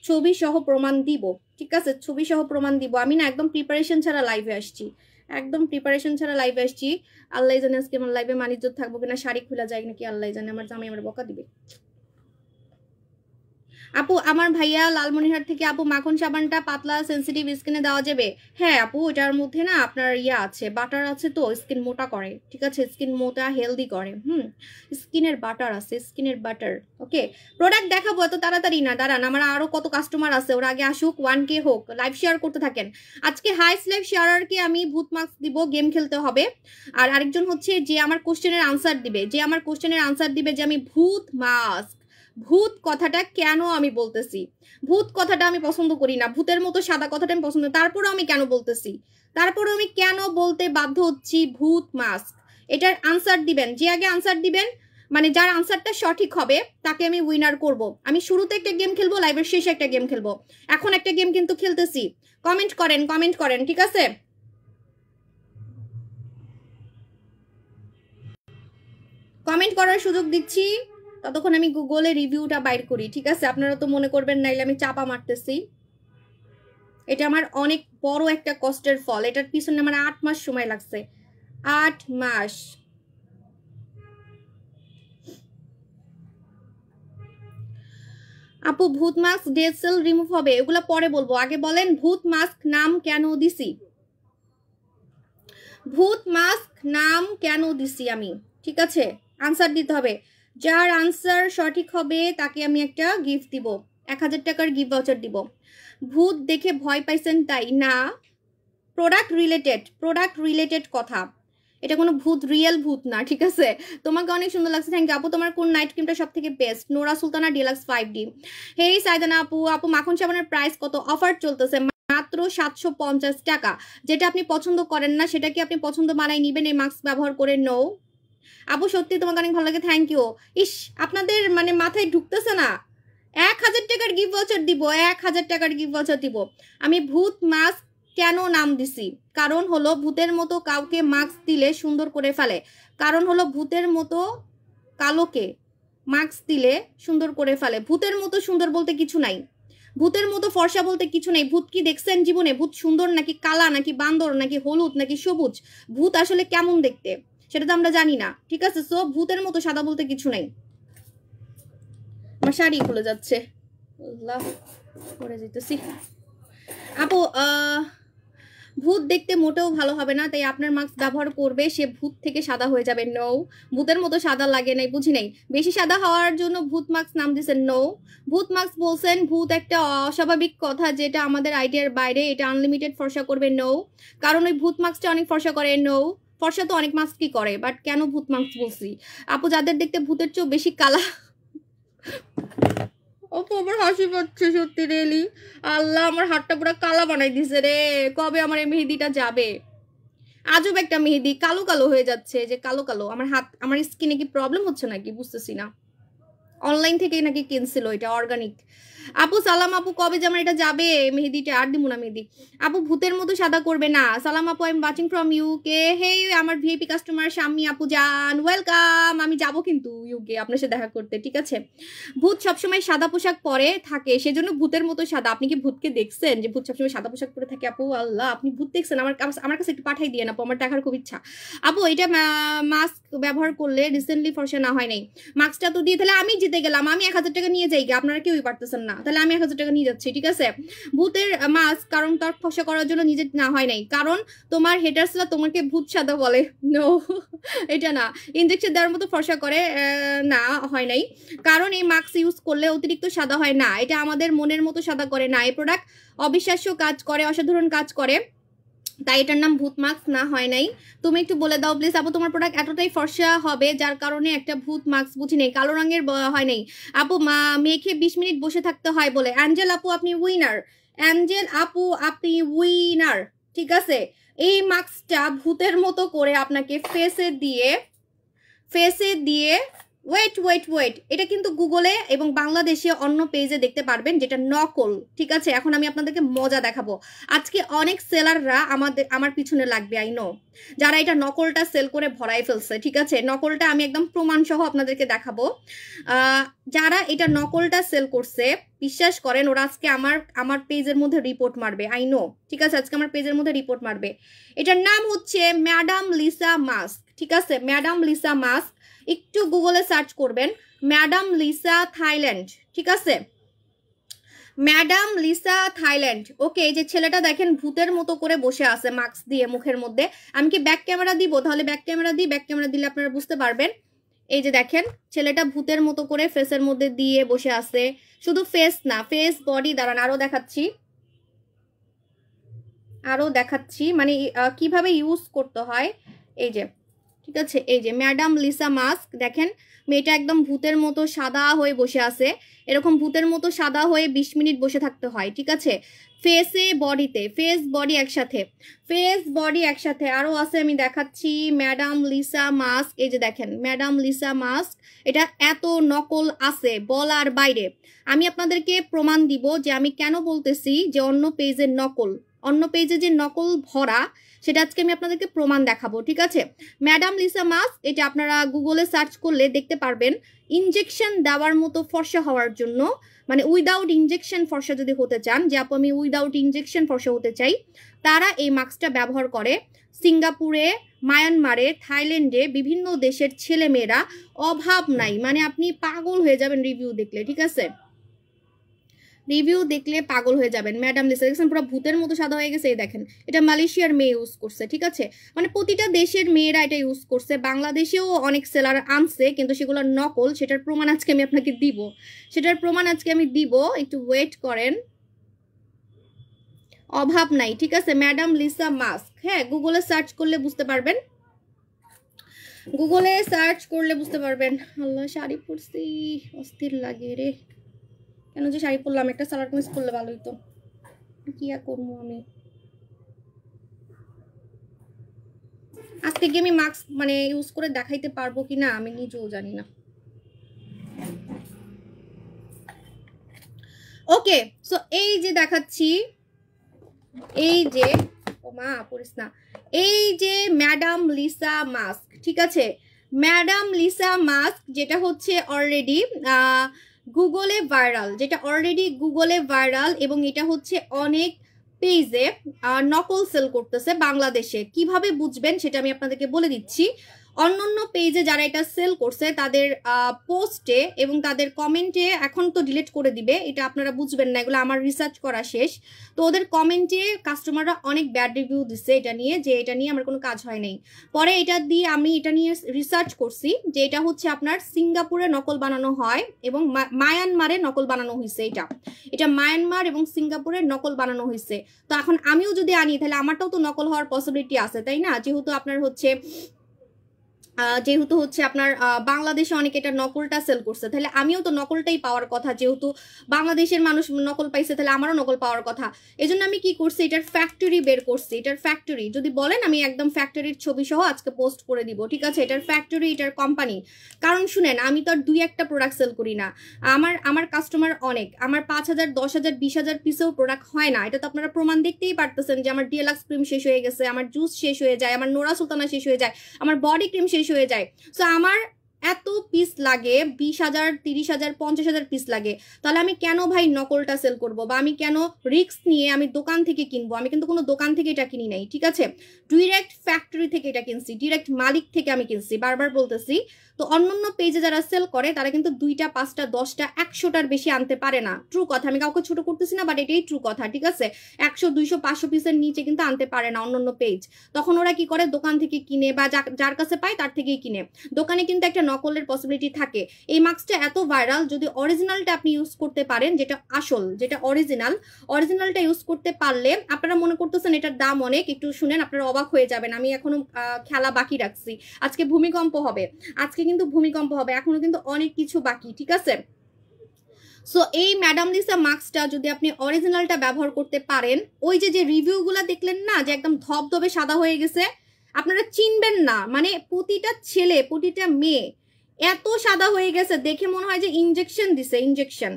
ছবি সহ প্রমাণ দিব, ঠিক আছে। ছবি সহ প্রমাণ দিব। আমি না একদম প্রিপারেশন ছাড়া লাইভে আসছি, একদম প্রিপারেশন ছাড়া লাইভে আসছি। আল্লাহ জানে আজকে আমার লাইভে মানিজ্জত থাকবো কিনা, শাড়ি খোলা যায় নাকি আল্লাহ জানে, আমার জামাই আমার বকা দিবে। আপু আমার ভাইয়া লালমনিরহাট থেকে, আপু মাখন সাবানটা পাতলা সেন্সিটিভ স্কিনে দেওয়া যাবে? হ্যাঁ আপু, এটার মধ্যে না আপনার ইয়া আছে, বাটার আছে, তো স্কিন মোটা করে, ঠিক আছে, স্কিন মোটা হেলদি করে। স্কিনের বাটার আছে, স্কিনের বাটার। ওকে, প্রোডাক্ট দেখাবো এত তাড়াতাড়ি না, দাঁড়ান, আমার আরো কত কাস্টমার আছে, ওরা আগে আসুক, 1K হোক, লাইভ শেয়ার করতে থাকেন। আজকে হাইস্ট লাইভ শেয়ারকে আমি ভূত মাস্ক দিব, গেম খেলতে হবে। আর আরেকজন হচ্ছে যে আমার কোশ্চেনের আনসার দিবে, যে আমি ভূত মাস্ক, ভূত কথাটা কেন আমি বলতেছি, ভূত কথাটা আমি পছন্দ করি না, ভূতের মতো সাদা কথাটা আমি পছন্দ, তারপরেও আমি কেন বলতেছি, তারপরেও আমি কেন বলতে বাধ্য হচ্ছি ভূত মাস্ক, এটার আনসার দিবেন। যে আগে আনসার দিবেন, মানে যার আনসারটা সঠিক হবে তাকে আমি উইনার করব। আমি শুরুতে একটা গেম খেলবো, লাইভের শেষে একটা গেম খেলবো, এখন একটা গেম কিন্তু খেলতেছি। কমেন্ট করেন, ঠিক আছে। কমেন্ট করার সুযোগ দিচ্ছি, ততক্ষণ আমি গুগলে রিভিউটা বাইর করি, ঠিক আছে। আপনারা তো মনে করবেন নাইলে আমি চাপা মারতেছি, এটা আমার অনেক বড় একটা কষ্টের ফল, এটার পিছনে আমার 8 মাস সময় লাগছে, 8 মাস। আপু ভূত মাস্ক ডেড সেল রিমুভ হবে? এগুলা পরে বলবো, আগে বলেন ভূত মাস্ক নাম কেন দিছি, ভূত মাস্ক নাম কেন দিছি আমি, ঠিক আছে। আনসার দিতে হবে, যার আনসার সঠিক হবে তাকে আমি একটা গিফট দিব, 1000 টাকার গিফট ভাউচার দিব। ভূত দেখে ভয় পাইছেন তাই না, প্রোডাক্ট রিলেটেড কথা, এটা কোনো ভূত রিয়েল ভূত না, ঠিক আছে। তোমাকে অনেক সুন্দর লাগছে, থ্যাংক ইউ আপু। তোমার কোন নাইট ক্রিমটা সব থেকে best? Nora Sultana deluxe 5D। হেই সাইদানা আপু মাখন সাবানের প্রাইস কত? অফার চলতেছে মাত্র 750 টাকা। যেটা আপনি পছন্দ করেন না সেটা কি আপনি পছন্দ মানায় নিবেন এই মাস্ক ব্যবহার করে? নো আপু, সত্যি তোমাকে অনেক ভালো লাগে, থ্যাংক ইউ। ইস, আপনাদের মানে মাথায় ঢুকতেছে না, 1000 টাকার গিফট ভাউচার দিব, 1000 টাকার গিফট ভাউচার দিব। আমি ভূত মাস্ক কেন নাম দিছি? কারণ হলো ভূতের মতো কাউকে মাস্ক দিলে সুন্দর করে ফেলে। কারণ হলো ভূতের মতো কালোকে মাস্ক দিলে সুন্দর করে ফেলে। ভূতের মতো সুন্দর বলতে কিছু নাই, ভূতের মতো ফর্সা বলতে কিছু নেই। ভূত কি দেখছেন জীবনে? ভূত সুন্দর নাকি কালা নাকি বান্দর নাকি হলুদ নাকি সবুজ? ভূত আসলে কেমন দেখতে সেটা তো আমরা জানি না, ঠিক আছে? সো ভূতের মতো সাদা বলতে কিছু নাই। আমার শাড়ি খুলে যাচ্ছে, আল্লাহ পরে যেতেছি। আপু ভূত দেখতে মোটেও ভালো হবে না, তাই আপনার মাস্ক ব্যবহার করবে সে ভূত থেকে সাদা হয়ে যাবে। নো, ভূতের মতো সাদা লাগে নাই, বুঝি নাই। বেশি সাদা হওয়ার জন্য ভূত মাস্ক নাম দিয়েছেন। নো, ভূত মাস্ক বলছেন ভূত একটা অস্বাভাবিক কথা যেটা আমাদের আইডিয়ার বাইরে, এটা আনলিমিটেড ফর্সা করবে। নো, কারণ ওই ভূত মাস্কটা অনেক ফর্সা করে। নো, ফর্সা তো অনেক মাস্কই করে, বাট কেন ভূত মাস্ক বলছি? আপু যাদের দেখতে ভূতের চেয়েও বেশি কালা। ওপো আমার হাসি পাচ্ছে সত্যি রেলি। আল্লাহ আমার হাতটা পুরো কালা বানাই দিছে রে। কবে আমার এই মেহেদিটা যাবে? আজব একটা মেহেদি, কালো কালো হয়ে যাচ্ছে, যে কালো কালো। আমার হাত, আমার স্কিনে কি প্রবলেম হচ্ছে নাকি বুঝতেছি না। অনলাইন থেকে নাকি কিনছিল, এটা অর্গানিক। আপু সালাম আপু, কবে যে আমার এটা যাবে মেহেদিটা? আর দিব না মেহেদি। আপু ভূতের মতো সাদা করবে না। সালাম আপু, I am watching from UK. হে আমার ভিআইপি কাস্টমার শাম্মী আপু জান, ওয়েলকাম। আমি যাব কিন্তু ইউকে আপনার সাথে দেখা করতে, ঠিক আছে? ভূত সবসময় সাদা পোশাক পরে থাকে, সেজন্য ভূতের মতো সাদা। আপনি কি ভূতকে দেখছেন যে ভূত সবসময় সাদা পোশাক পরে থাকে? আপু আল্লাহ, আপনি ভূত দেখছেন? আমার কাছে একটু পাঠাই দিয়ে আপু, আমার দেখার খুব ইচ্ছা। আপু এটা মাস্ক ব্যবহার করলে রিসেন্টলি ফর্সা না হয় নাই। মাস্কটা তো দিয়ে তাহলে আমি জিতে গেলাম, আমি 1000 টাকা নিয়ে যাই, আপনারা কেউই পারতেছেন না, তাহলে আমি 1000 টাকা নিয়ে যাচ্ছি, ঠিক আছে? ভূতের মাস্ক কারণ তার ফসা করার জন্য নিজে না হয় নাই, কারণ তোমার হেটার্সরা তোমাকে ভূত সাদা বলে। নো, এটা না, ইনজেকশন দেওয়ার মতো ফসা করে না, হয় নাই। কারণ এই মাস্ক ইউজ করলে অতিরিক্ত সাদা হয় না, এটা আমাদের মনের মতো সাদা করে না। এই প্রোডাক্ট অবিশ্বাস্য কাজ করে, অসাধারণ কাজ করে, তাই এটার নাম ভূত মাস্ক না, হয় নাই। তুমি একটু বলে দাও প্লিজ আপু, তোমার প্রোডাক্ট এতটাই ফর্সা হবে যার কারণে একটা ভূত মাস্ক বুঝি নেই, কালো রঙের হয় নাই। আপু মেখে 20 মিনিট বসে থাকতে হয় বলে। অ্যাঞ্জেল আপু আপনি উইনার, অ্যাঞ্জেল আপু আপনি উইনার, ঠিক আছে? এই মাস্কটা ভূতের মতো করে আপনাকে ফেসে দিয়ে ওয়েট, এটা কিন্তু গুগলে এবং বাংলাদেশে অন্য পেজে দেখতে পারবেন, যেটা নকল, ঠিক আছে? এখন আমি আপনাদেরকে মজা দেখাবো। আজকে অনেক সেলাররা আমার পিছনে লাগবে, আই নো, যারা এটা নকলটা সেল করে ভরাই ফেলছে, ঠিক আছে? নকলটা আমি একদম প্রমাণ সহ আপনাদেরকে দেখাবো। যারা এটা নকলটা সেল করছে, বিশ্বাস করেন ওরা আজকে আমার পেজের মধ্যে রিপোর্ট মারবে, আই নো, ঠিক আছে? আজকে আমার পেজের মধ্যে রিপোর্ট মারবে। এটার নাম হচ্ছে ম্যাডাম লিসা মাস্ক, ঠিক আছে? ম্যাডাম লিসা মাস্ক, একটু গুগলে সার্চ করবেন ম্যাডাম লিসা থাইল্যান্ড, ঠিক আছে? Madam Lisa Thailand. ওকে, এই যে ছেলেটা দেখেন ভূতের মতো করে বসে আছে মাস্ক দিয়ে মুখের মধ্যে। আমি কি ব্যাক ক্যামেরা দিব? তাহলে ব্যাক ক্যামেরা দিই, ব্যাক ক্যামেরা দিলে আপনারা বুঝতে পারবেন। এই যে দেখেন ছেলেটা ভূতের মতো করে ফেসের মধ্যে দিয়ে বসে আছে। শুধু ফেস না, ফেস বডি, দাঁড়ান আরো দেখাচ্ছি মানে কিভাবে ইউজ করতে হয়। এই যে, ঠিক আছে, এই যে ম্যাডাম লিসা মাস্ক, দেখেন মেয়েটা একদম ভূতের মতো সাদা হয়ে বসে আছে। এরকম ভূতের মতো সাদা হয়ে 20 মিনিট বসে থাকতে হয়, ঠিক আছে? ফেসে বডিতে, ফেস বডি একসাথে আরো আছে, আমি দেখাচ্ছি। ম্যাডাম লিসা মাস্ক, এই যে দেখেন ম্যাডাম লিসা মাস্ক, এটা এত নকল আছে বলার বাইরে। আমি আপনাদেরকে প্রমাণ দিব যে আমি কেন বলতেছি যে অন্য পেজের নকল, অন্য পেজে যে নকল ভরা, সেটা আজকে আমি আপনাদেরকে প্রমাণ দেখাবো, ঠিক আছে? ম্যাডাম লিসা মাস্ক, এটা আপনারা গুগলে সার্চ করলে দেখতে পারবেন। ইনজেকশন দেওয়ার মতো ফর্সা হওয়ার জন্য, মানে উইদাউট ইনজেকশন ফর্সা যদি হতে চান, যে আপু আমি উইদাউট ইনজেকশন ফর্সা হতে চাই, তারা এই মাস্কটা ব্যবহার করে। সিঙ্গাপুরে, মায়ানমারে, থাইল্যান্ডে, বিভিন্ন দেশের ছেলেমেয়েরা, অভাব নাই, মানে আপনি পাগল হয়ে যাবেন রিভিউ দেখলে, ঠিক আছে? রিভিউ দেখলে পাগল হয়ে যাবেন। ম্যাডাম লিসা দেখছেন পুরো ভূতের মতো সাদা হয়ে গেছে। এই দেখেন এটা মালয়েশিয়ার মেয়ে ইউজ করছে, ঠিক আছে? মানে প্রতিটা দেশের মেয়েরা এটা ইউজ করছে। বাংলাদেশেও অনেক সেলার আনছে, কিন্তু সেগুলো নকল। সেটার প্রমাণ আজকে আমি আপনাকে দিব, একটু ওয়েট করেন। অভাব নাই, ঠিক আছে? ম্যাডাম লিসা মাস্ক, হ্যাঁ, গুগলে সার্চ করলে বুঝতে পারবেন, আল্লাহ শাড়ি পরছি, অস্থির লাগে রে। কেন যে শাড়ি পরলাম, একটা সালোয়ার কামিজ পরলে ভালো হতো। কি আর করবো আমি আজকে কি আমি মাস্ক মানে ইউজ করে দেখাইতে পারবো কিনা আমি নিজেও জানি না। ওকে, সো এই যে দেখাচ্ছি এই যে ও মা পড়িস না, এই যে ম্যাডাম লিসা মাস্ক, ঠিক আছে, ম্যাডাম লিসা মাস্ক যেটা হচ্ছে অলরেডি গুগলে ভাইরাল, যেটা অলরেডি গুগলে ভাইরাল, এবং এটা হচ্ছে অনেক পেজে নকল সেল করতেছে বাংলাদেশে। কিভাবে বুঝবেন সেটা আমি আপনাদেরকে বলে দিচ্ছি। অন্যান্য পেজে যারা এটা সেল করছে তাদের পোস্টে এবং তাদের কমেন্টে, এখন তো ডিলিট করে দিবে, এটা আপনারা বুঝবেন না, এগুলো আমার রিসার্চ করা শেষ। তো ওদের কমেন্টে কাস্টমাররা অনেক ব্যাড রিভিউ দিচ্ছে এটা নিয়ে, যে এটা নিয়ে আমার কোনো কাজ হয় নাই। পরে এটা দিয়ে আমি এটা নিয়ে রিসার্চ করছি যে এটা হচ্ছে আপনার সিঙ্গাপুরে নকল বানানো হয় এবং মায়ানমারে নকল বানানো হয়েছে। এটা মায়ানমার এবং সিঙ্গাপুরে নকল বানানো হয়েছে। তো এখন আমিও যদি আনি তাহলে আমারটাও তো নকল হওয়ার পসিবিলিটি আছে, তাই না? যেহেতু আপনার হচ্ছে আপনার বাংলাদেশে অনেকে এটা নকলটা সেল করছে, তাহলে আমিও তো নকলটাই পাওয়ার কথা। যেহেতু বাংলাদেশের মানুষ নকল পাইছে, তাহলে আমারও নকল পাওয়ার কথা। এজন্য আমি কি করছি, এটার ফ্যাক্টরি বের করছি। এটার ফ্যাক্টরি যদি বলেন, আমি একদম ফ্যাক্টরির ছবি সহ আজকে পোস্ট করে দিব, ঠিক আছে? এটার ফ্যাক্টরি, এটার কোম্পানি। কারণ শুনেন, আমি তো আর 2-1টা প্রোডাক্ট সেল করি না, আমার কাস্টমার অনেক। আমার 5,000, 10,000, 20,000 পিসেও প্রোডাক্ট হয় না। এটা তো আপনারা প্রমাণ দেখতেই পারতেছেন যে আমার ডিএলাক্স ক্রিম শেষ হয়ে গেছে, আমার জুস শেষ হয়ে যায়, আমার নোরা সুলতানা শেষ হয়ে যায়, আমার বডি ক্রিম শেষ হয়ে যায়। সো আমার এত পিস লাগে, 20,000, 30,000, 50,000 পিস লাগে। তাহলে আমি কেন ভাই নকলটা সেল করব, বা আমি কেন রিস্ক নিয়ে আমি দোকান থেকে কিনবো? আমি কিন্তু কোনো দোকান থেকে এটা কিনি নাই, ঠিক আছে? ডিরেক্ট ফ্যাক্টরি থেকে এটা কিনছি, ডিরেক্ট মালিক থেকে আমি কিনছি, বারবার বলতেছি। তো অন্যান্য পেজে যারা সেল করে তারা কিন্তু 2টা, 5টা, 10টা, 100টার বেশি আনতে পারে না। ট্রু কথা, আমি কাউকে ছোট করতেছি না, বাট এটাই ট্রু কথা, ঠিক আছে? 100, 200, 500 পিসের নিচে কিন্তু আনতে পারে না অন্যান্য পেজ। তখন ওরা কি করে, দোকান থেকে কিনে বা যার কাছে পায় তার থেকেই কিনে। দোকানে কিন্তু একটা নকলের পসিবিলিটি থাকে। এই মাস্কটা এত ভাইরাল, যদি অরিজিনালটা আপনি ইউজ করতে পারেন, যেটা আসল, যেটা অরিজিনালটা ইউজ করতে পারলে, আপনারা মনে করতেছেন এটার দাম অনেক, একটু শুনেন, আপনারা অবাক হয়ে যাবেন। আমি এখনো খেলা বাকি রাখছি। আজকে ভূমিকম্প হবে, আজকে কিন্তু ভূমিকম্প হবে, এখনো কিন্তু অনেক কিছু বাকি, ঠিক আছে? সো এই ম্যাডাম লিসা মাস্কটা যদি আপনি অরিজিনালটা ব্যবহার করতে পারেন, ওই যে রিভিউগুলো দেখলেন না, যে একদম ধবধবে সাদা হয়ে গেছে, আপনারা চিনবেন না। মানে প্রতিটা ছেলে, প্রতিটা মেয়ে এত সাদা হয়ে গেছে, দেখে মনে হয় যে ইনজেকশন দিছে, ইনজেকশন।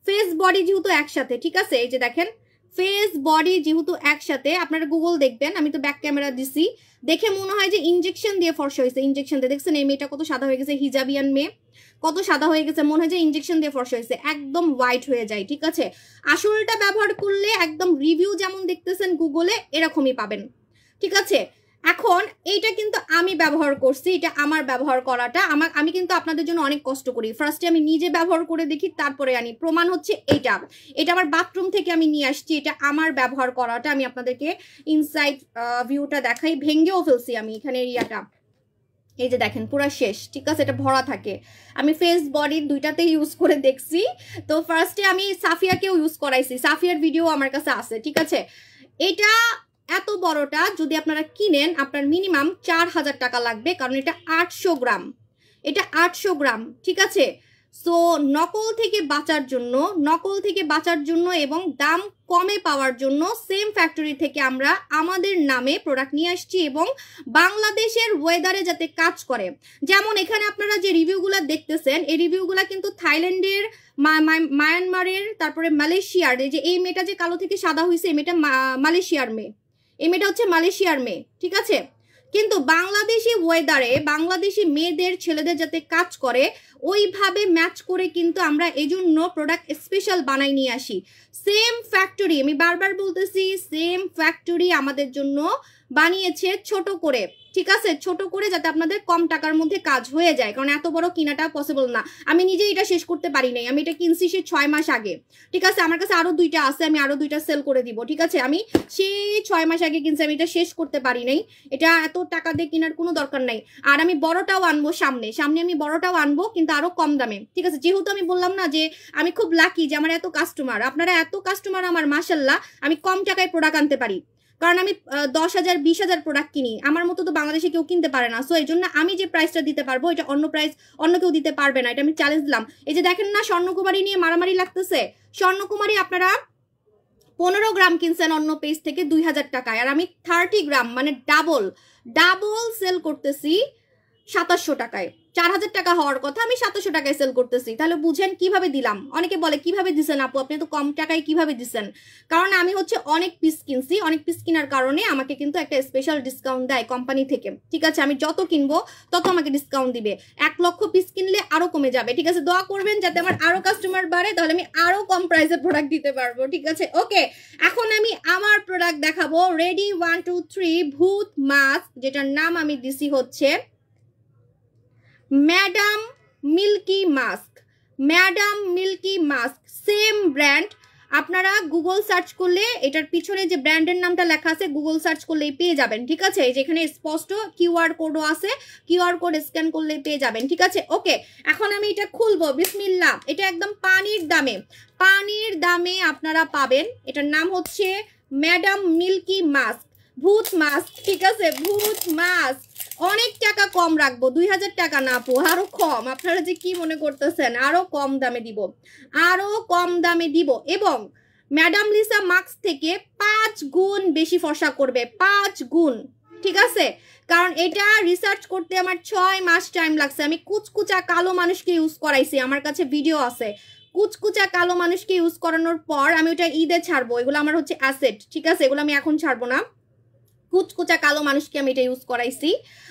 ফেস বডি যেহেতু একসাথে, ঠিক আছে? এই যে দেখেন, ফেস বডি যেহেতু একসাথে, আপনারা গুগল দেখবেন, আমি তো ব্যাক ক্যামেরা দিছি, দেখে মনে হয় যে ইনজেকশন দিয়ে ফর্সা হয়েছে, ইনজেকশন দিয়ে। দেখছেন এই মেয়েটা কত সাদা হয়ে গেছে, হিজাবিয়ান মেয়ে, কত সাদা হয়ে গেছে, মনে হয় যে ইনজেকশন দিয়ে ফর্সা হয়েছে, একদম হোয়াইট হয়ে যায়, ঠিক আছে? আসলটা ব্যবহার করলে একদম রিভিউ যেমন দেখতেছেন গুগলে, এরকমই পাবেন, ঠিক আছে? এখন এইটা কিন্তু আমি ব্যবহার করছি, এটা আমার ব্যবহার করাটা, আমি কিন্তু আপনাদের জন্য অনেক কষ্ট করি। ফার্স্টে আমি নিজে ব্যবহার করে দেখি, তারপরে আনি। প্রমাণ হচ্ছে এটা আমার বাথরুম থেকে আমি নিয়ে আসছি, এটা আমার ব্যবহার করাটা। আমি আপনাদেরকে ইনসাইড ভিউটা দেখাই, ভেঙ্গেও ফেলছি আমি এখানে এরিয়াটা। এই যে দেখেন পুরো শেষ, ঠিক আছে? এটা ভরা থাকে। আমি ফেস বডি দুইটাতে ইউজ করে দেখছি। তো ফার্স্টে আমি সাফিয়াকেও ইউজ করাইছি, সাফিয়ার ভিডিও আমার কাছে আছে, ঠিক আছে? এটা এত বড়টা যদি আপনারা কিনেন, আপনার মিনিমাম 4,000 টাকা লাগবে, কারণ এটা 800 গ্রাম, এটা 800 গ্রাম, ঠিক আছে? সো নকল থেকে বাঁচার জন্য এবং দাম কমে পাওয়ার জন্য সেম ফ্যাক্টরি থেকে আমরা আমাদের নামে প্রোডাক্ট নিয়ে আসছি, এবং বাংলাদেশের ওয়েদারে যাতে কাজ করে। যেমন এখানে আপনারা যে রিভিউগুলো দেখতেছেন, এই রিভিউগুলো কিন্তু থাইল্যান্ডের, মায়ানমারের, তারপরে মালয়েশিয়ার। এই যে এই মেয়েটা যে কালো থেকে সাদা হয়েছে, এই মেয়েটা মালয়েশিয়ার মেয়ে, এই মেয়েটা হচ্ছে মালয়েশিয়ার মেয়ে, ঠিক আছে? কিন্তু বাংলাদেশি ওয়েদারে বাংলাদেশি মেয়েদের, ছেলেদের যাতে কাজ করে, ওইভাবে ম্যাচ করে কিন্তু আমরা এজন্য প্রোডাক্ট স্পেশাল বানাই নিয়ে আসি। সেম ফ্যাক্টরি, আমি বারবার বলতেছি, সেম ফ্যাক্টরি আমাদের জন্য বানিয়েছে ছোট করে, ঠিক আছে? ছোট করে, যাতে আপনাদের কম টাকার মধ্যে কাজ হয়ে যায়, কারণ এত বড় কিনাটা পসিবল না। আমি নিজে এটা শেষ করতে পারি নাই, আমি এটা কিনছি সে 6 মাস আগে, ঠিক আছে? আমার কাছে আরো 2টা আছে, আমি আরো 2টা সেল করে দিব, ঠিক আছে? আমি সেই 6 মাস আগে কিনছি, আমি এটা শেষ করতে পারি নাই। এটা এত টাকা দিয়ে কেনার কোনো দরকার নাই। আর আমি বড়টাও আনবো সামনে আমি বড়টাও আনবো, কিন্তু আরো কম দামে, ঠিক আছে? যেহেতু আমি বললাম না যে আমি খুব লাকি যে আমার এত কাস্টমার, আপনারা এত কাস্টমার আমার, মাশাল্লাহ। আমি কম টাকায় প্রোডাক্ট আনতে পারি, কারণ আমি 10,000, 20,000 প্রোডাক্ট কিনি, আমার মতো তো বাংলাদেশে কেউ কিনতে পারে না। সো এই জন্য আমি যে প্রাইসটা দিতে পারবো, এটা অন্য কেউ দিতে পারবে না, এটা আমি চ্যালেঞ্জ দিলাম। এই যে দেখেন না, স্বর্ণকুমারী নিয়ে মারামারি লাগতেছে। স্বর্ণকুমারী আপনারা 15 গ্রাম কিনছেন অন্য পেজ থেকে 2,000 টাকায়, আর আমি 30 গ্রাম মানে ডাবল সেল করতেছি 2700 টাকায়। 4000 টাকা হওয়ার কথা, আমি 700 টাকায় সেল করতেছি। তাহলে বুঝেন কিভাবে দিলাম। অনেকে বলে কিভাবে দিছেন আপু, আপনি তো কম টাকায় কিভাবে দিছেন? কারণ আমি হচ্ছে অনেক পিস কিনছি, অনেক পিস কেনার কারণে আমাকে কিন্তু একটা স্পেশাল ডিসকাউন্ট দেয় কোম্পানি থেকে, ঠিক আছে? আমি যত কিনবো তত আমাকে ডিসকাউন্ট দিবে। 1 লক্ষ পিস কিনলে আরো কমে যাবে, ঠিক আছে? দোয়া করবেন যাতে আমার আরো কাস্টমার বাড়ে, তাহলে আমি আরো কম প্রাইসে প্রোডাক্ট দিতে পারবো, ঠিক আছে? ওকে, এখন আমি আমার প্রোডাক্ট দেখাবো। রেডি 1 2 3, ভূত মাস্ক, যেটার নাম আমি দিছি হচ্ছে madam milky mask. Madam milky mask same brand. আপনারা গুগল সার্চ করলে এটার পিছনে যে ব্র্যান্ডের নামটা লেখা আছে গুগল সার্চ করলেই পেয়ে যাবেন, ঠিক আছে? যেখানে স্পষ্ট কিউআর কোডও আছে, কিউআর কোড স্ক্যান করলেই পেয়ে যাবেন, ঠিক আছে? ওকে, এখন আমি এটা খুলবো। বিসমিল্লাহ। এটা একদম পানির দামে, পানির দামে আপনারা পাবেন। এটার নাম হচ্ছে ম্যাডাম মিল্কি মাস্ক, ভূত মাস্ক, ঠিক আছে? ভূত মাস্ক। অনেক টাকা কম রাখবো, 2000 টাকা না আপু, আরো কম। আপনারা যে কি মনে করতেছেন, আরো কম দামে দিব, আরো কম দামে দিব। এবং ম্যাডাম লিসা মাস্ক থেকে 5 গুণ বেশি ফর্সা করবে, 5 গুণ, ঠিক আছে? কারণ এটা রিসার্চ করতে আমার 6 মাস টাইম লাগছে। আমি কুচকুচা কালো মানুষকে ইউজ করাইছি, আমার কাছে ভিডিও আছে। কুচকুচা কালো মানুষকে ইউজ করানোর পর আমি ওটা ঈদে ছাড়বো। এগুলো আমার হচ্ছে অ্যাসেট, ঠিক আছে? এগুলো আমি এখন ছাড়বো না। কুচকুচা কালো মানুষকে আমি এটা ইউজ করাইছি।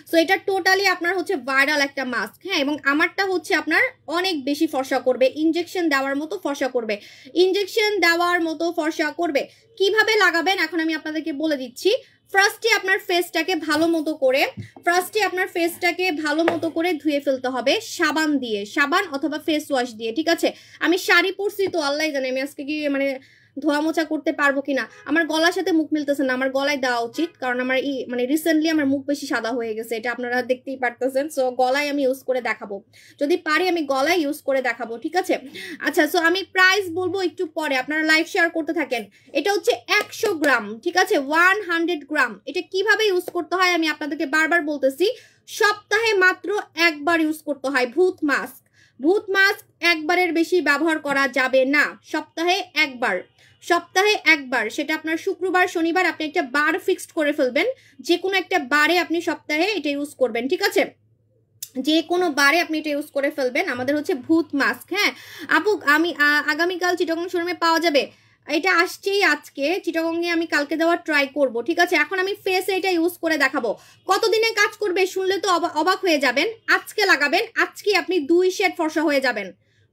সো এটা টোটালি আপনার হচ্ছে ভাইরাল একটা মাস্ক, হ্যাঁ? এবং আমারটা হচ্ছে আপনার অনেক বেশি ফর্সা করবে, ইনজেকশন দেওয়ার মতো ফর্সা করবে, ইনজেকশন দেওয়ার মতো ফর্সা করবে। কিভাবে লাগাবেন এখন আমি আপনাদেরকে বলে দিচ্ছি। ফার্স্টে আপনার ফেসটাকে ভালো মতো করে ধুয়ে ফেলতে হবে সাবান দিয়ে, সাবান অথবা ফেস ওয়াশ দিয়ে, ঠিক আছে? আমি শাড়ি পরছি তো আল্লাহ জানে আমি আজকে কি মানে ধোয়া মোছা করতে পারবো কিনা। আমার গলার সাথে মুখ মিলতেছে না, আমার গলায় দেওয়া উচিত, কারণ আমার মানে রিসেন্টলি আমার মুখ বেশি সাদা হয়ে গেছে, এটা আপনারা দেখতেই পারতেছেন। সো গলায় আমি ইউজ করে দেখাবো, যদি পারি আমি গলায় ইউজ করে দেখাবো, ঠিক আছে? আচ্ছা, সো আমি প্রাইস বলবো একটু পরে, আপনারা লাইভ শেয়ার করতে থাকেন। এটা হচ্ছে 100 গ্রাম, ঠিক আছে? 100 গ্রাম। এটা কিভাবে ইউজ করতে হয় আমি আপনাদেরকে বারবার বলতেছি, সপ্তাহে মাত্র একবার ইউজ করতে হয় ভূত মাস্ক। ভূত মাস্ক একবারের বেশি ব্যবহার করা যাবে না, সপ্তাহে একবার, সপ্তাহে একবার। সেটা আপনার শুক্রবার শনিবার আপনি একটা বার ফিক্সড করে ফেলবেন, যে কোনো একটা বারে আপনি সপ্তাহে এটা ইউজ করবেন, ঠিক আছে? যে কোনো বারে আপনি এটা ইউজ করে ফেলবেন। আমাদের হচ্ছে ভূত মাস্ক, হ্যাঁ আপু? আমি আগামীকাল চিটাগং শোরুমে পাওয়া যাবে, এটা আসছেই আজকে চিটাগংয়ে, আমি কালকে দেওয়ার ট্রাই করব, ঠিক আছে? এখন আমি ফেসে এটা ইউজ করে দেখাবো। কতদিনে কাজ করবে শুনলে তো অবাক হয়ে যাবেন। আজকে লাগাবেন, আজকে আপনি 2 শেড ফর্সা হয়ে যাবেন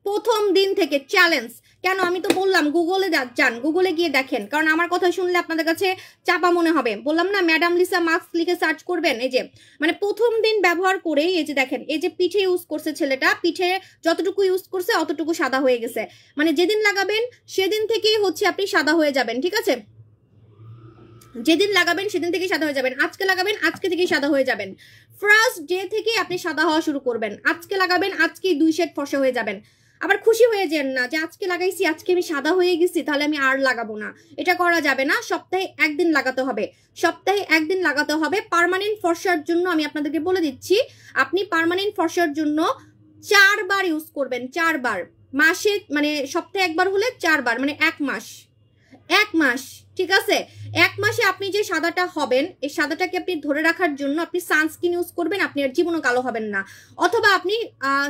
প্রথম দিন থেকে, চ্যালেঞ্জ। কেন? আমি তো বললাম গুগলে যান, গুগলে গিয়ে দেখেন, কারণ আমার কথা শুনলে আপনাদের কাছে চাপা মনে হবে। বললাম না ম্যাডাম লিসা মাস্ক লিখে সার্চ করবেন। এই যে মানে প্রথম দিন ব্যবহার করেই এই যে দেখেন, এই যে পিঠে ইউজ করছে ছেলেটা, পিঠে যতটুকু ইউজ করছে অতটুকু সাদা হয়ে গেছে। মানে যেদিন লাগাবেন সেদিন থেকেই হচ্ছে আপনি সাদা হয়ে যাবেন, ঠিক আছে? যেদিন লাগাবেন সেদিন থেকেই সাদা হয়ে যাবেন। আজকে লাগাবেন, আজকে থেকেই সাদা হয়ে যাবেন। ফার্স্ট ডে থেকে আপনি সাদা হওয়া শুরু করবেন। আজকে লাগাবেন, আজকেই 2 শেড ফর্সা হয়ে যাবেন। আবার খুশি হয়ে যান না যে আজকে লাগাইছি, আজকে আমি সাদা হয়ে গেছি, তাহলে আমি আর লাগাবো না। এটা করা যাবে না। সপ্তাহে একদিন লাগাতে হবে, সপ্তাহে একদিন লাগাতে হবে। পার্মানেন্ট ফর্সার জন্য আমি আপনাদেরকে বলে দিচ্ছি, আপনি পার্মানেন্ট ফর্সার জন্য 4 বার ইউজ করবেন, 4 বার। মাসে মানে সপ্তাহে একবার হলে 4 বার, মানে 1 মাস, 1 মাস, ঠিক আছে? 1 মাসে আপনি যে সাদাটা হবেন, এই সাদাটাকে আপনি ধরে রাখার জন্য আপনি সানস্ক্রিন ইউজ করবেন, আপনি আর জীবনও কালো হবেন না। অথবা আপনি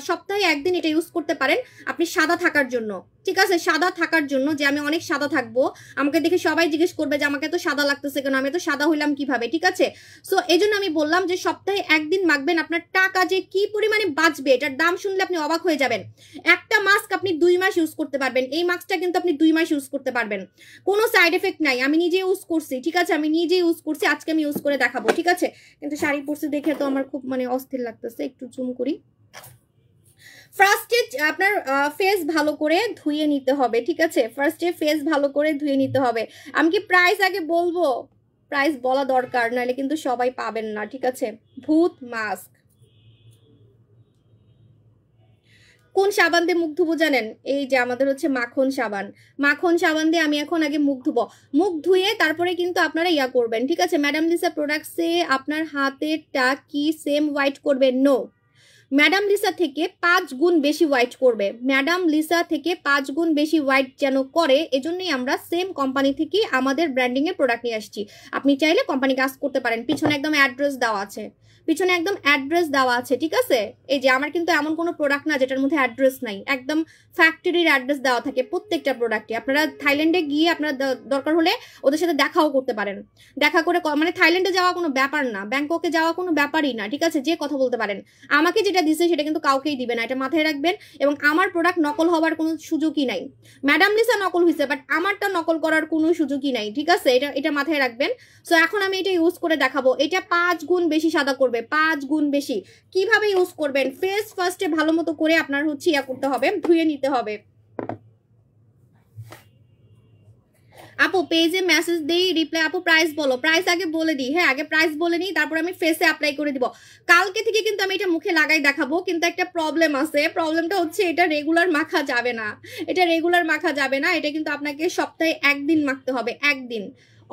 সপ্তাহে একদিন এটা ইউজ করতে পারেন আপনি সাদা থাকার জন্য, ঠিক আছে? সাদা থাকার জন্য, যে আমি অনেক সাদা থাকবো, আমাকে দেখে সবাই জিজ্ঞেস করবে যে আমাকে তো সাদা লাগতেছে কেন, আমি তো সাদা হইলাম কিভাবে, ঠিক আছে? সো এই জন্য আমি বললাম যে সপ্তাহে একদিন মাখবেন। আপনার টাকা যে কি পরিমাণে বাঁচবে, এটার দাম শুনলে আপনি অবাক হয়ে যাবেন। একটা মাস্ক আপনি 2 মাস ইউজ করতে পারবেন। এই মাস্কটা কিন্তু আপনি 2 মাস ইউজ করতে পারবেন, কোনো সাইড এফেক্ট নাই। আমি নিজে ইউজ করছি, ঠিক আছে? আমি নিজে ইউজ করছি, আজকে আমি ইউজ করে দেখাবো, ঠিক আছে? কিন্তু শাড়ি পরছি দেখে তো আমার খুব মানে অস্থির লাগতেছে, একটু জুম করি। ফার্স্টে আপনার ফেস ভালো করে ধুয়ে নিতে হবে, ঠিক আছে? ফার্স্টে ফেস ভালো করে ধুয়ে নিতে হবে। আমি কি প্রাইস আগে বলবো? প্রাইস বলা দরকার, নাহলে কিন্তু সবাই পাবেন না, ঠিক আছে? ভূত মাস্ক। কোন সাবান দিয়ে মুখ ধুবো জানেন? এই যে আমাদের হচ্ছে মাখন সাবান। মাখন সাবান দিয়ে আমি এখন আগে মুখ ধুবো। মুখ ধুয়ে তারপরে কিন্তু আপনারা ইয়া করবেন, ঠিক আছে? ম্যাডাম লিসা প্রোডাক্টসে আপনার হাতেরটা কি সেম হোয়াইট করবে? নো, ম্যাডাম লিসা থেকে 5 গুণ বেশি হোয়াইট করবে। ম্যাডাম লিসা থেকে 5 গুণ বেশি হোয়াইট যেন করে, এজন্যই আমরা সেম কোম্পানি থেকে আমাদের ব্র্যান্ডিং এর প্রোডাক্ট নিয়ে আসছি। আপনি চাইলে কোম্পানি কাজ করতে পারেন, পিছনে একদম অ্যাড্রেস দেওয়া আছে, পিছনে একদম অ্যাড্রেস দেওয়া আছে, ঠিক আছে? এই যে আমার কিন্তু এমন কোনো প্রোডাক্ট না যেটার মধ্যে অ্যাড্রেস নাই, একদম ফ্যাক্টরির অ্যাড্রেস দেওয়া থাকে প্রত্যেকটা প্রোডাক্টে। আপনারা থাইল্যান্ডে গিয়ে আপনারা দরকার হলে ওদের সাথে দেখাও করতে পারেন, দেখা করে মানে থাইল্যান্ডে যাওয়া কোনো ব্যাপার না, ব্যাংককে যাওয়া কোনো ব্যাপারই না, ঠিক আছে? যে কথা বলতে পারেন। আমাকে যেটা দিছে সেটা কিন্তু কাউকেই দিবে না, এটা মাথায় রাখবেন। এবং আমার প্রোডাক্ট নকল হওয়ার কোনো সুযোগই নাই। ম্যাডাম লিসা নকল হয়েছে, বাট আমারটা নকল করার কোনো সুযোগই নাই, ঠিক আছে? এটা মাথায় রাখবেন। সো এখন আমি এটা ইউজ করে দেখাবো। এটা 5 গুণ বেশি সাদা করবে, 5 গুণ বেশি। কিভাবে ইউজ করবেন? ফেস ফার্স্টে ভালো মতো করে আপনার হচ্ছে ইয়া করতে হবে, ধুয়ে নিতে হবে। আপু পেজে মেসেজ দেই, রিপ্লাই। আপু প্রাইস বলো, প্রাইস আগে বলে দিই। হ্যাঁ, আগে প্রাইস বলে নিই, তারপর আমি ফেসে অ্যাপ্লাই করে দিব। কালকে থেকে কিন্তু আমি এটা মুখে লাগাই দেখাবো, কিন্তু একটা প্রবলেম আছে। প্রবলেমটা হচ্ছে এটা রেগুলার মাখা যাবে না, এটা রেগুলার মাখা যাবে না। এটা কিন্তু আপনাকে সপ্তাহে একদিন মাখতে হবে, একদিন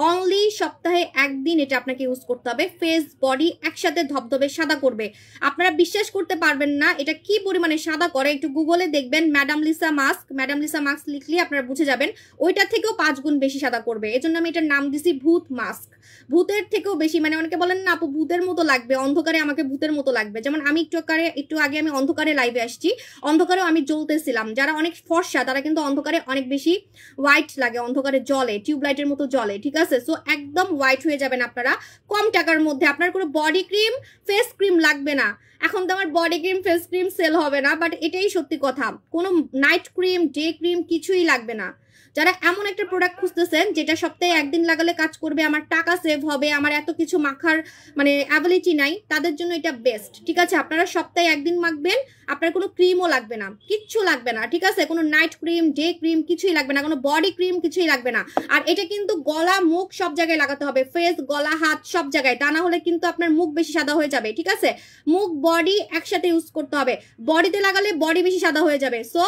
অনলি, সপ্তাহে একদিন এটা আপনাকে ইউজ করতে হবে। ফেস বডি একসাথে ধবধবে সাদা করবে। আপনারা বিশ্বাস করতে পারবেন না এটা কি পরিমাণে সাদা করে। একটু গুগলে দেখবেন madam Lisa mask, madam Lisa mask লিখলে আপনারা বুঝে যাবেন। ওইটা থেকেও 5 গুণ বেশি সাদা করবে। এজন্য আমি এটার নাম দিছি ভূত মাস্ক। ভূতের থেকেও বেশি, মানে অনেকে বলেন না আপু ভূতের মতো লাগবে, অন্ধকারে আমাকে ভূতের মতো লাগবে। যেমন আমি একটু আগে আমি অন্ধকারে লাইভে আসছি, অন্ধকারেও আমি জ্বলতেছিলাম। যারা অনেক ফর্সা তারা কিন্তু অন্ধকারে অনেক বেশি হোয়াইট লাগে, অন্ধকারে জলে, টিউবলাইটের মতো জলে, ঠিক আছে? সো একদম হোয়াইট হয়ে যাবেন আপনারা কম টাকার মধ্যে। আপনার কোনো বডি ক্রিম ফেস ক্রিম লাগবে না। এখন তো আমার body cream face cream sale হবে না, বাট এটাই সত্যি কথা। কোনো নাইট ক্রিম ডে ক্রিম কিছুই লাগবে না। যারা এমন একটা প্রোডাক্ট খুঁজতেছেন যেটা সপ্তাহে একদিন লাগালে কাজ করবে, আমার টাকা সেভ হবে, আমার এত কিছু মাখার মানে অ্যাবিলিটি নাই, তাদের জন্য এটা বেস্ট, ঠিক আছে? আপনারা সপ্তাহে একদিন মাখবেন, আপনার কোনো ক্রিমও লাগবে না, কিচ্ছু লাগবে না, ঠিক আছে? কোনো নাইট ক্রিম ডে ক্রিম কিছুই লাগবে না, কোনো বডি ক্রিম কিছুই লাগবে না। আর এটা কিন্তু গলা মুখ সব জায়গায় লাগাতে হবে, ফেস গলা হাত সব জায়গায়, তা না হলে কিন্তু আপনার মুখ বেশি সাদা হয়ে যাবে, ঠিক আছে? মুখ বডি একসাথে ইউজ করতে হবে। বডিতে লাগালে বডি বেশি সাদা হয়ে যাবে। সো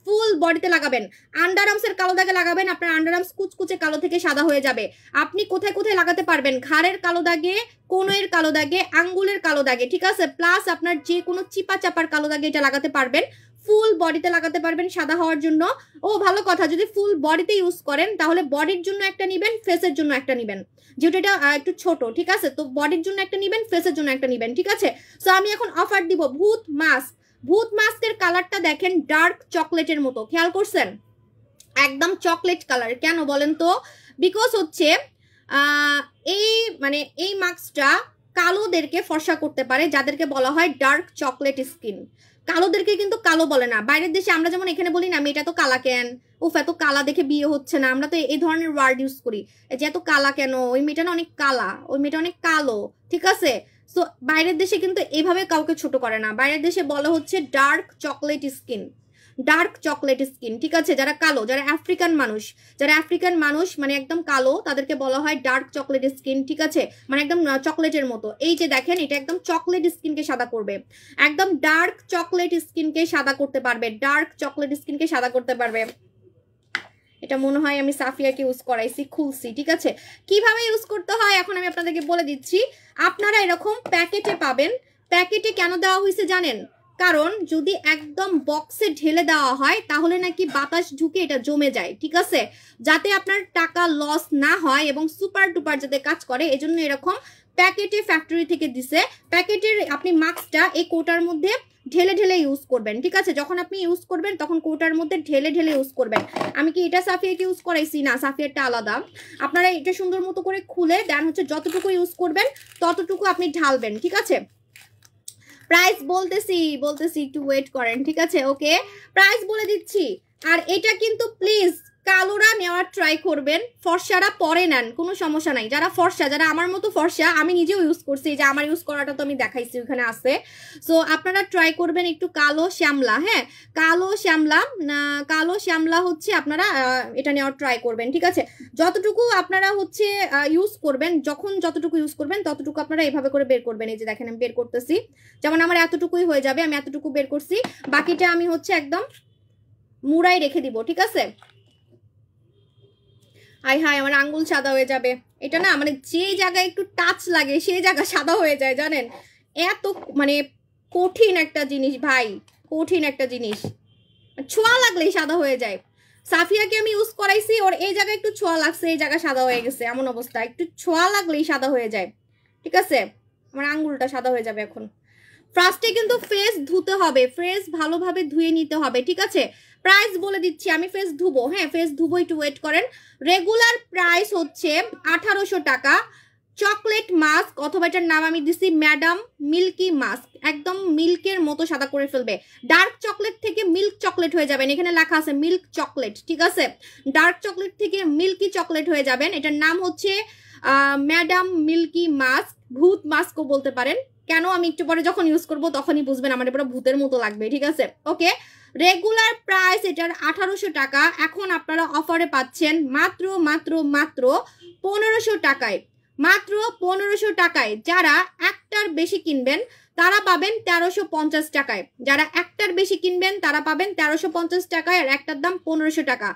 ফুল বডিতে লাগাবেন। আন্ডার আর্মসের কালো দাগে লাগাবেন, আপনার আন্ডার আর্মস কুচকুচে কালো থেকে সাদা হয়ে যাবে। আপনি কোথায় কোথায় লাগাতে পারবেন? ঘাড়ের কালো দাগে, কোণের কালো দাগে, আঙ্গুলের কালো দাগে, ঠিক আছে? প্লাস আপনার যে কোনো চিপা চাপার কালো দাগে এটা লাগাতে পারবেন। ফুল বডিতে লাগাতে পারবেন সাদা হওয়ার জন্য। ও ভালো কথা, যদি ফুল বডিতে ইউজ করেন তাহলে বডির জন্য একটা নিবেন, ফেসের জন্য একটা নিবেন, যেহেতু এটা একটু ছোট, ঠিক আছে? তো বডির জন্য একটা নিবেন, ফেসের জন্য একটা নিবেন, ঠিক আছে? সো আমি এখন অফার দিব ভূত মাস্ক। ভূত মাস্কের কালারটা দেখেন ডার্ক চকলেটের মতো, খেয়াল করছেন? একদম চকলেট কালার। কেন বলেন তো? বিকজ হচ্ছে এই মানে এই মাস্কটা কালোদেরকে ফর্সা করতে পারে, যাদেরকে বলা হয় ডার্ক চকলেট স্কিন। কালোদেরকে কিন্তু কালো বলে না। বাইরের দেশে আমরা যেমন এখানে বলি না মেয়েটা তো কালা কেন, উফ এত কালা দেখে বিয়ে হচ্ছে না, আমরা তো এই ধরনের ওয়ার্ড ইউজ করি যে এত কালা কেন, ওই মেয়েটা না অনেক কালা, ওই মেয়েটা অনেক কালো, ঠিক আছে? সো বাইরের দেশে কিন্তু এইভাবে কাউকে ছোট করে না। বাইরের দেশে বলা হচ্ছে dark chocolate skin, dark chocolate skin, ঠিক আছে? যারা কালো, যারা আফ্রিকান মানুষ মানে একদম কালো, তাদেরকে বলা হয় ডার্ক চকলেট স্কিন, ঠিক আছে? মানে একদম চকলেটের মতো। এই যে দেখেন এটা একদম চকলেট স্কিনকে সাদা করবে, একদম ডার্ক চকলেট স্কিনকে সাদা করতে পারবে, ডার্ক চকলেট স্কিনকে সাদা করতে পারবে। এটা মনে হয় আমি সাফিয়াকে ইউজ করাইছি, খুলছি, ঠিক আছে? কিভাবে ইউজ করতে হয় এখন আমি আপনাদেরকে বলে দিচ্ছি। আপনারা এরকম প্যাকেটে পাবেন। প্যাকেটে কেন দেওয়া হয়েছে জানেন? কারণ যদি একদম বক্সে ঢেলে দেওয়া হয় তাহলে নাকি বাতাস ঢুকে এটা জমে যায়, ঠিক আছে? যাতে আপনার টাকা লস না হয় এবং সুপার ডুপার যাতে কাজ করে, এজন্য এরকম প্যাকেটে ফ্যাক্টরি থেকে দিছে। প্যাকেটের আপনি মাস্কটা এই কোটার মধ্যে ঢেলে ঢেলে ইউজ করবেন, ঠিক আছে? যখন আপনি ইউজ করবেন তখন কোটার মধ্যে ঢেলে ঢেলে ইউজ করবেন। আমি কি এটা সাফিয়াকে ইউজ করাইছি? না, সাফিয়ারটা আলাদা। আপনারা এটা সুন্দর মতো করে খুলে দেন হচ্ছে যতটুকু ইউজ করবেন ততটুকু আপনি ঢালবেন, ঠিক আছে? প্রাইস বলতেছি একটু ওয়েট করেন, ঠিক আছে? ওকে, প্রাইস বলে দিচ্ছি। আর এটা কিন্তু প্লিজ কালোরা নেওয়ার ট্রাই করবেন, ফর্সারা পরে নেন, কোনো সমস্যা নাই। যারা ফর্সা, যারা আমার মতো ফর্সা, আমি নিজেও ইউজ করছি, যে আমার ইউজ করাটা তো আমি দেখাইছি ওখানে আছে। সো আপনারা ট্রাই করবেন একটু কালো শ্যামলা, হ্যাঁ কালো শ্যামলা হচ্ছে আপনারা এটা নেওয়ার ট্রাই করবেন, ঠিক আছে? যতটুকু আপনারা হচ্ছে ইউজ করবেন, যতটুকু ইউজ করবেন ততটুকু আপনারা এভাবে করে বের করবেন। এই যে দেখেন আমি বের করতেছি, যেমন আমার এতটুকুই হয়ে যাবে, আমি এতটুকু বের করছি, বাকিটা আমি হচ্ছে একদম মুড়াই রেখে দিব, ঠিক আছে? হাই আমার আঙ্গুল সাদা হয়ে যাবে। এটা না মানে যে জায়গায় একটু টাচ লাগে সেই জায়গা সাদা হয়ে যায়, জানেন? এত মানে কঠিন একটা জিনিস ভাই, কঠিন একটা জিনিস, ছোঁয়া লাগলেই সাদা হয়ে যায়। সাফিয়াকে আমি ইউজ করাইছি, ওর এই জায়গায় একটু ছোঁয়া লাগছে, এই জায়গা সাদা হয়ে গেছে, এমন অবস্থা, একটু ছোঁয়া লাগলেই সাদা হয়ে যায়, ঠিক আছে? আমার আঙ্গুলটা সাদা হয়ে যাবে এখন। ফার্স্টে কিন্তু ফেস ধুতে হবে, ফেস ভালোভাবে ধুয়ে নিতে হবে, ঠিক আছে? প্রাইস বলে দিচ্ছি, আমি ফেস ধুবো, হ্যাঁ ফেস ধুবো, একটু ওয়েট করেন। রেগুলার প্রাইস হচ্ছে 1800 টাকা। চকলেট মাস্ক, অথবা এটার নাম আমি দিছি ম্যাডাম মিল্কি মাস্ক, একদম মিল্কের মতো সাদা করে ফেলবে। ডার্ক চকলেট থেকে মিল্ক চকলেট হয়ে যাবেন, এখানে লেখা আছে মিল্ক চকলেট, ঠিক আছে? ডার্ক চকলেট থেকে মিল্কি চকলেট হয়ে যাবেন। এটার নাম হচ্ছে ম্যাডাম মিল্কি মাস্ক, ভূত মাস্কও বলতে পারেন। কেন, আমি একটু পরে যখন ইউজ করবো তখনই বুঝবেন, আমার পুরো ভূতের মতো লাগবে, ঠিক আছে? ওকে, রেগুলার প্রাইস এটার 1800 টাকা, এখন আপনারা অফারে পাচ্ছেন মাত্র মাত্র মাত্র 1500 টাকায়, মাত্র 1500 টাকায়। যারা একটার বেশি কিনবেন তারা পাবেন 1350 টাকায়, যারা একটার বেশি কিনবেন তারা পাবেন 1350 টাকায়, আর একটার দাম 1500 টাকা।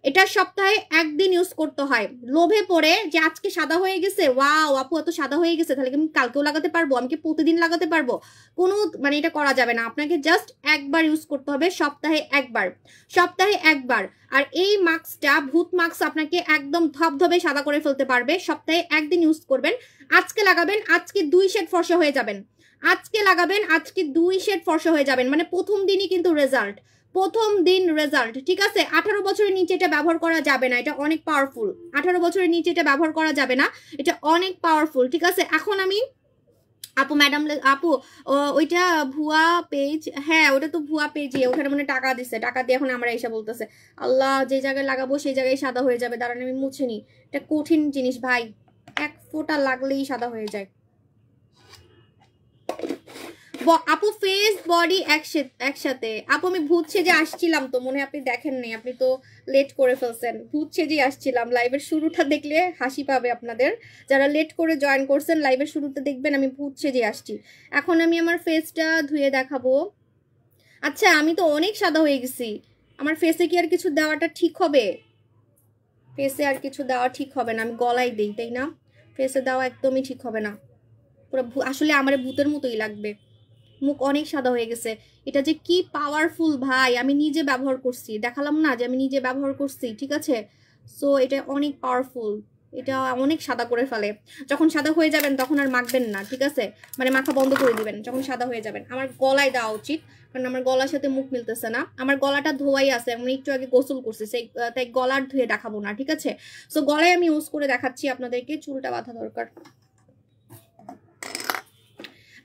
এটা সপ্তাহে একদিন ইউজ করতে হয়। লোভে পড়ে যে আজকে সাদা হয়ে গেছে, ওয়াও আপু এত সাদা হয়ে গেছে, তাহলে আমি কালকেও লাগাতে পারবো, আমি কি প্রতিদিন লাগাতে পারবো? কোনো মানে এটা করা যাবে না, আপনাকে জাস্ট একবার ইউজ করতে হবে, সপ্তাহে একবার, সপ্তাহে একবার। আর এই মাস্কটা ভূত মাস্ক আপনাকে একদম ধবধবে সাদা করে ফেলতে পারবে। সপ্তাহে একদিন ইউজ করবেন, আজকে লাগাবেন, আজকে 2 শেড ফর্সা হয়ে যাবেন, আজকে লাগাবেন, আজকে 2 শেড ফর্সা হয়ে যাবেন, মানে প্রথম দিনই কিন্তু রেজাল্ট, প্রথম দিন রেজাল্ট, ঠিক আছে? 18 বছরের নিচে এটা ব্যবহার করা যাবে না, এটা অনেক পাওয়ারফুল। 18 বছরের নিচে এটা ব্যবহার করা যাবে না, এটা অনেক পাওয়ারফুল, ঠিক আছে? এখন আমি আপু ম্যাডাম আপু ওইটা ভুয়া পেজ, হ্যাঁ ওটা তো ভুয়া পেজই, ওখানে মনে টাকা দিচ্ছে, টাকা দিয়ে এখন আমরা এসে বলতেছে আল্লাহ যে জায়গায় লাগাবো সেই জায়গায় সাদা হয়ে যাবে, দাঁড়ান আমি মুছে নি। এটা কঠিন জিনিস ভাই, এক ফোঁটা লাগলেই সাদা হয়ে যায়। আপু ফেস বডি একসাথে। আপু আমি ভূত সেজে আসছিলাম তো, মনে হয় আপনি দেখেন নাই, আপনি তো লেট করে ফেলছেন। ভূত সেজে আসছিলাম, লাইভের শুরুটা দেখলে হাসি পাবে আপনাদের, যারা লেট করে জয়েন করছেন লাইভের শুরুতে দেখবেন আমি ভূত সেজে আসছি। এখন আমি আমার ফেসটা ধুয়ে দেখাবো। আচ্ছা আমি তো অনেক সাদা হয়ে গেছি, আমার ফেসে কি আর কিছু দেওয়াটা ঠিক হবে? ফেসে আর কিছু দেওয়া ঠিক হবে না, আমি গলায় দিই, তাই না? ফেসে দেওয়া একদমই ঠিক হবে না, পুরো আসলে আমার ভূতের মতোই লাগবে। মুখ অনেক সাদা হয়ে গেছে। এটা যে কি পাওয়ারফুল ভাই, আমি নিজে ব্যবহার করছি, দেখালাম না যে আমি নিজে ব্যবহার করছি, ঠিক আছে? সো এটা অনেক পাওয়ারফুল, এটা অনেক সাদা করে ফেলে। যখন সাদা হয়ে যাবেন তখন আর মাখবেন না, ঠিক আছে? মানে মাখা বন্ধ করে দিবেন যখন সাদা হয়ে যাবেন। আমার গলায় দেওয়া উচিত, কারণ আমার গলার সাথে মুখ মিলতেছে না। আমার গলাটা ধোয়াই আছে, আমি একটু আগে গোসল করছি, সেই তাই গলার ধুয়ে দেখাবো না, ঠিক আছে? সো গলায় আমি ইউজ করে দেখাচ্ছি আপনাদেরকে। চুলটা বাঁধা দরকার।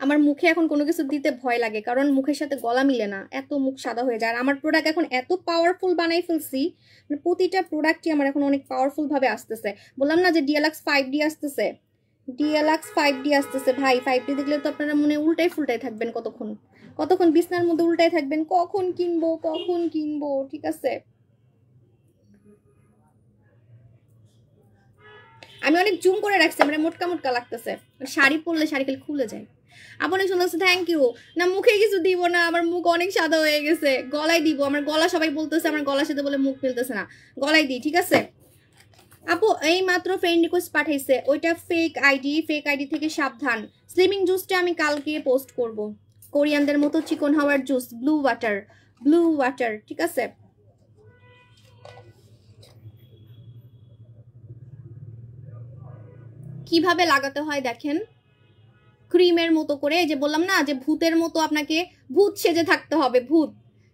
আমার মুখে এখন কোনো কিছু দিতে ভয় লাগে, কারণ মুখের সাথে গলা মিলে না, এত মুখ সাদা হয়ে যায়। আর আমার প্রোডাক্ট এখন এত পাওয়ারফুল বানাই ফেলছি, মানে প্রতিটা প্রোডাক্টই আমার এখন অনেক পাওয়ারফুল ভাবে আসতেছে। বললাম না যে ডিএলএক্স 5D আসতেছে, ডিএলএক্স 5D আসতেছে ভাই। 5D দেখলে তো আপনারা মনে উল্টাই ফুলটাই থাকবেন, কতক্ষণ কতক্ষণ বিছনার মধ্যে উল্টাই থাকবেন, কখন কিনবো কখন কিনবো, ঠিক আছে? আমি অনেক জুম করে রাখছি, মানে মোটকা মোটকা লাগতেছে, শাড়ি পরলে শাড়ি খালি খুলে যায়। আপনি শুনতেছে থ্যাংক ইউ। না মুখে কিছু দিব না, আমার মুখ অনেক সাদা হয়ে গেছে, গলায় দিব। আমার গলা সবাই বলতেছে আমার গলার সাথে বলে মুখ মিলতেছে না, গলায় দিই, ঠিক আছে? আপু এই মাত্র ফ্রেন্ড রিকোয়েস্ট পাঠাইছে, ওইটা ফেক আইডি, ফেক আইডি থেকে সাবধান। স্লিমিং জুসটা আমি কালকে পোস্ট করব, কোরিয়ানদের মতো চিকন হওয়ার juice, blue water, blue water, ঠিক আছে? কিভাবে লাগাতে হয় দেখেন, ক্রিমের মতো করে, যে বললাম না যে ভূতের মতো আপনাকে ভূত সেজে থাকতে হবে, ভূত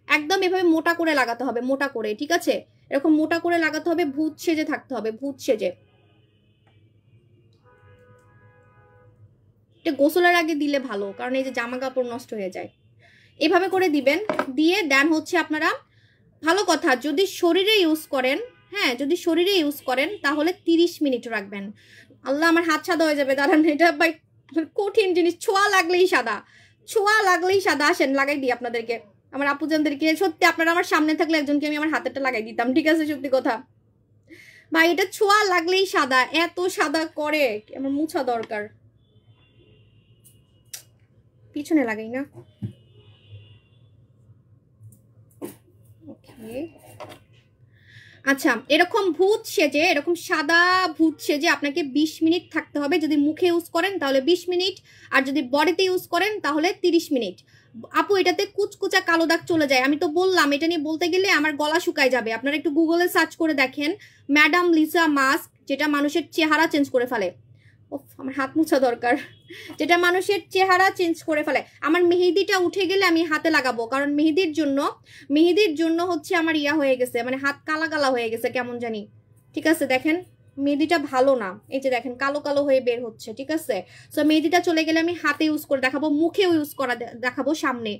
একদম এভাবে মোটা করে লাগাতে হবে, মোটা করে, ঠিক আছে? এরকম মোটা করে লাগাতে হবে, ভূত সেজে থাকতে হবে, ভূত সেজে। এটা গোসলের আগে দিলে ভালো, কারণ এই যে জামা কাপড় নষ্ট হয়ে যায়। এভাবে করে দিবেন, দিয়ে দেন হচ্ছে আপনারা, ভালো কথা যদি শরীরে ইউজ করেন, হ্যাঁ যদি শরীরে ইউজ করেন তাহলে 30 মিনিট রাখবেন। আল্লাহ আমার হাত সাদা হয়ে যাবে, দাঁড়ান এটা ভাই কঠিন জিনিস, ছোঁয়া লাগলেই সাদা, ছোঁয়া লাগলেই সাদা। আসেন লাগাই দিই আপনাদেরকে, আমার আপুজানদেরকে। সত্যি আপনারা আমার সামনে থাকলে একজনকে আমি আমার হাতেরটা লাগাই দিতাম, ঠিক আছে? সত্যি কথা ভাই, এটা ছোঁয়া লাগলেই সাদা, এত সাদা করে, আমার মুছা দরকার। পিছনে লাগাই না, ওকে। আচ্ছা এরকম ভূত সেজে, এরকম সাদা ভূত সেজে আপনাকে 20 মিনিট থাকতে হবে। যদি মুখে ইউজ করেন তাহলে 20 মিনিট, আর যদি বডিতে ইউজ করেন তাহলে 30 মিনিট। আপু এটাতে কুচকুচা কালো দাগ চলে যায়, আমি তো বললাম এটা নিয়ে বলতে গেলে আমার গলা শুকায় যাবে। আপনারা একটু গুগলে সার্চ করে দেখেন ম্যাডাম লিসা মাস্ক, যেটা মানুষের চেহারা চেঞ্জ করে ফেলে। ওফ আমার হাত মুছা দরকার। যেটা মানুষের চেহারা চেঞ্জ করে ফেলে। আমার মেহেদিটা উঠে গেলে আমি হাতে লাগাবো, কারণ মেহেদির জন্য হচ্ছে আমার ইয়া হয়ে গেছে, মানে হাত কালা কালা হয়ে গেছে কেমন জানি। ঠিক আছে, দেখেন মেহেদিটা ভালো না, এই যে দেখেন কালো কালো হয়ে বের হচ্ছে। ঠিক আছে, সো মেহেদিটা চলে গেলে আমি হাতে ইউজ করে দেখাবো, মুখেও ইউজ করা দেখাবো সামনে।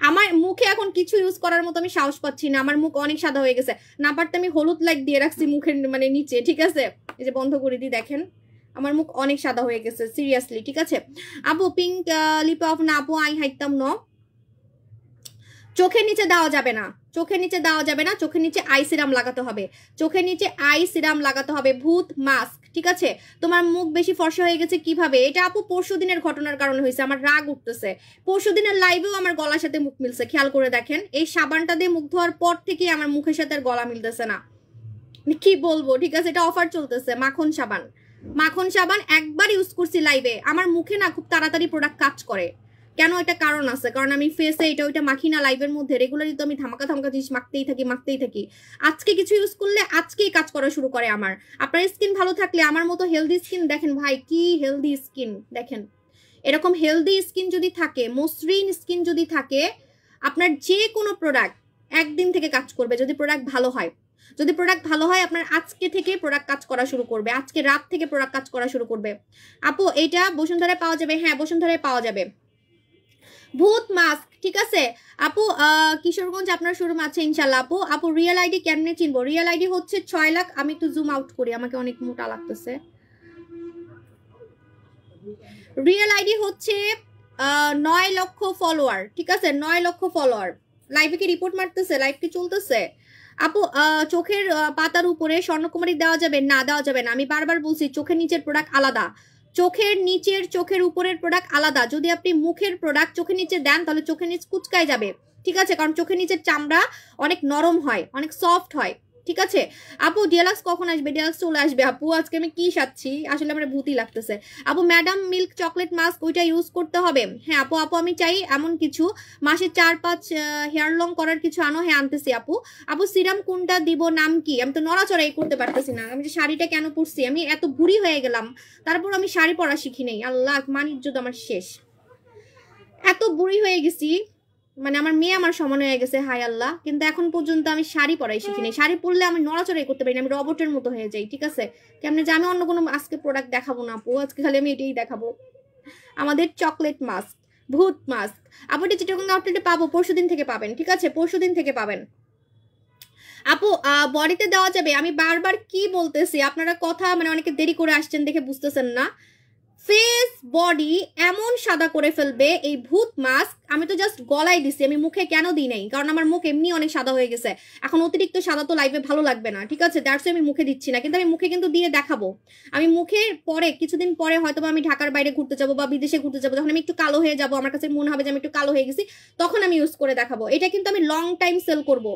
আমার মুখে এখন কিছু ইউজ করার মতো আমি সাহস পাচ্ছি না, আমার মুখ অনেক সাদা হয়ে গেছে। না পারতে আমি হলুদ লাইট দিয়ে রাখছি মুখের মানে নিচে। ঠিক আছে, এই যে বন্ধ করে দিই, দেখেন আমার মুখ অনেক সাদা হয়ে গেছে সিরিয়াসলি। ঠিক আছে আপু, পিঙ্ক লিপ অফ না আপু, আই হাইতাম ন। চোখের নিচে দেওয়া যাবে না, চোখের নিচে দেওয়া যাবে না, চোখের নিচে আই সিরাম লাগাতে হবে, চোখের নিচে আই সিরাম লাগাতে হবে। ভূত মাস্ক। ঠিক আছে, তোমার মুখ বেশি ফর্সা হয়ে গেছে কিভাবে? এটা আপু পরশু দিনের ঘটনার কারণে হয়েছে, আমার রাগ উঠতেছে। পরশু দিনের লাইভেও আমার গলার সাথে মুখ মিলছে, খেয়াল করে দেখেন। এই সাবানটা দিয়ে মুখ ধোয়ার পর থেকে আমার মুখের সাথে আর গলা মিলতেছে না, কি বলবো। ঠিক আছে, এটা অফার চলতেছে, মাখন সাবান। মাখন সাবান একবার ইউজ করছি লাইভে, আমার মুখে না খুব তাড়াতাড়ি প্রোডাক্ট কাজ করে। কেন? এটা কারণ আছে, কারণ আমি ফেসে এটা ওইটা মাখি না লাইভের মধ্যে, রেগুলারই তো আমি ধামাকা ধামাকা জিনিস মাখতেই থাকি। আজকে কিছু ইউজ করলে আজকেই কাজ করা শুরু করে আমার। আপনার স্কিন ভালো থাকলে, আমার মতো হেলদি স্কিন দেখেন ভাই, কি হেলদি স্কিন দেখেন। এরকম হেলদি স্কিন যদি থাকে, মসৃণ স্কিন যদি থাকে, আপনার যে কোনো প্রোডাক্ট একদিন থেকে কাজ করবে, যদি প্রোডাক্ট ভালো হয়। যদি প্রোডাক্ট ভালো হয়, আপনার আজকে থেকে প্রোডাক্ট কাজ করা শুরু করবে, আজকে রাত থেকে প্রোডাক্ট কাজ করা শুরু করবে। আপু এটা বসুন্ধরায় পাওয়া যাবে? হ্যাঁ, বসুন্ধরায় পাওয়া যাবে। ভূত মাস্ক। ঠিক আছে আপু, কিশোরগঞ্জ আপনার শোরুম আছে ইনশাল্লাহ। আপু রিয়েল আইডি কেমনে চিনবো? রিয়েল আইডি হচ্ছে 6 লাখ। আমি একটু জুম আউট করি, আমাকে অনেক মোটা লাগতেছে। রিয়েল আইডি হচ্ছে 9 লক্ষ ফলোয়ার। ঠিক আছে, 9 লক্ষ ফলোয়ার। লাইভে কি রিপোর্ট মারতেছে? লাইভ কি চলতেছে? আপু চোখের পাতার উপরে স্বর্ণকুমারী দেওয়া যাবে? না, দেওয়া যাবে না। আমি বারবার বলছি, চোখের নিচের প্রোডাক্ট আলাদা, চোখের নিচের চোখের উপরের প্রোডাক্ট আলাদা। যদি আপনি মুখের প্রোডাক্ট চোখের নিচে দেন, তাহলে চোখের নিচ কুচকায় যাবে। ঠিক আছে, কারণ চোখের নিচের চামড়া অনেক নরম হয়, অনেক সফট হয়। ঠিক আছে আপু, ডিএলএক্স কখন আসবে? ডিএলএক্স চলে আসবে আপু। আজকে আমি কি সাচ্ছি, আসলে আমার ভূতই লাগতেছে। আপু ম্যাডাম মিল্ক চকলেট মাস্ক, ওইটা ইউজ করতে হবে? হ্যাঁ আপু, আমি চাই এমন কিছু মাসে 4-5 হেয়ার লং করার কিছু আনো। হ্যাঁ আনতেছি আপু। আপু সিরাম কোনটা দিব, নাম কি? আমি তো নড়াচড়াই করতে পারতেছি না। আমি যে শাড়িটা কেন পরছি, আমি এত বুড়ি হয়ে গেলাম, তারপর আমি শাড়ি পরা শিখি নেই। আল্লাহ, মানিজ্জত আমার শেষ, এত বুড়ি হয়ে গেছি, মানে আমার মেয়ে আমার সমান হয়ে গেছে, হাই আল্লাহ। কিন্তু এখন পর্যন্ত আমি শাড়ি পরাই শিখিনি। শাড়ি পরলে আমি নড়াচড়াই করতে পারি না, আমি রবটের মতো হয়ে যাই। ঠিক আছে, কেমনে যে আমি অন্য কোনো আজকে প্রোডাক্ট দেখাবো না আপু, আজকে খালি আমি এটাই দেখাবো, আমাদের চকলেট মাস্ক, ভূত মাস্ক। আপু এটা চিটাগং আউটলেটে পাবো, পরশুদিন থেকে পাবেন। ঠিক আছে, পরশুদিন থেকে পাবেন। আপু বডিতে দেওয়া যাবে? আমি বারবার কি বলতেছি, আপনারা কথা মানে অনেকে দেরি করে আসছেন দেখে বুঝতেছেন না। ফেস বডি এমন সাদা করে ফেলবে এই ভূত মাস্ক। আমি তো জাস্ট গলায় দিছি, আমি মুখে কেন দিই নাই, কারণ আমার মুখ এমনি অনেক সাদা হয়ে গেছে। এখন অতিরিক্ত সাদা তো লাইভে ভালো লাগবে না। ঠিক আছে, দ্যাটস আমি মুখে দিচ্ছি না, কিন্তু আমি মুখে কিন্তু দিয়ে দেখাবো। আমি মুখে পরে কিছুদিন পরে হয়তো আমি ঢাকার বাইরে ঘুরতে যাবো বা বিদেশে ঘুরতে যাবো, যখন আমি একটু কালো হয়ে যাবো, আমার কাছে মনে হবে যে আমি একটু কালো হয়ে গেছি, তখন আমি ইউজ করে দেখাবো। এটা কিন্তু আমি লং টাইম সেল করব।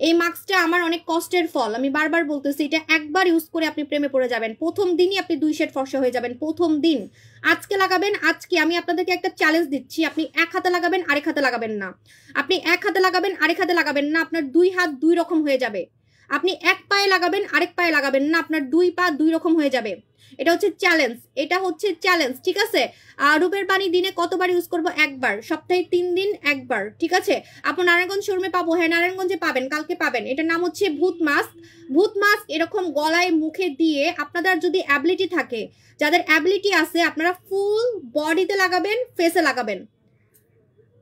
এই মাস্কটা আমার অনেক কষ্টের ফল, আমি বারবার বলতেছি। এটা একবার ইউজ করে আপনি প্রেমে পড়ে যাবেন, প্রথম দিনই আপনি 2 শেড ফর্সা হয়ে যাবেন, প্রথম দিন। আজকে লাগাবেন, আজকে আমি আপনাদেরকে একটা চ্যালেঞ্জ দিচ্ছি, আপনি এক হাতে লাগাবেন, আরেক হাতে লাগাবেন না। আপনি এক হাতে লাগাবেন, আরেক হাতে লাগাবেন না, আপনার 2 হাত 2 রকম হয়ে যাবে। আপনি এক পায়ে লাগাবেন, আরেক পায়ে লাগাবেন না, আপনার 2 পা 2 রকম হয়ে যাবে। এটা হচ্ছে চ্যালেঞ্জ, এটা হচ্ছে চ্যালেঞ্জ। ঠিক আছে, রূপের পানি দিনে কতবার ইউজ করব? একবার। সপ্তাহে 3 দিন একবার। ঠিক আছে আপনি নারায়ণগঞ্জ শোরুমে পাবো? হ্যাঁ নারায়ণগঞ্জে পাবেন, কালকে পাবেন। এটার নাম হচ্ছে ভূত মাস্ক। ভূত মাস্ক এরকম গলায় মুখে দিয়ে, আপনাদের যদি অ্যাবিলিটি থাকে, যাদের অ্যাবিলিটি আছে, আপনারা ফুল বডিতে লাগাবেন, ফেসে লাগাবেন।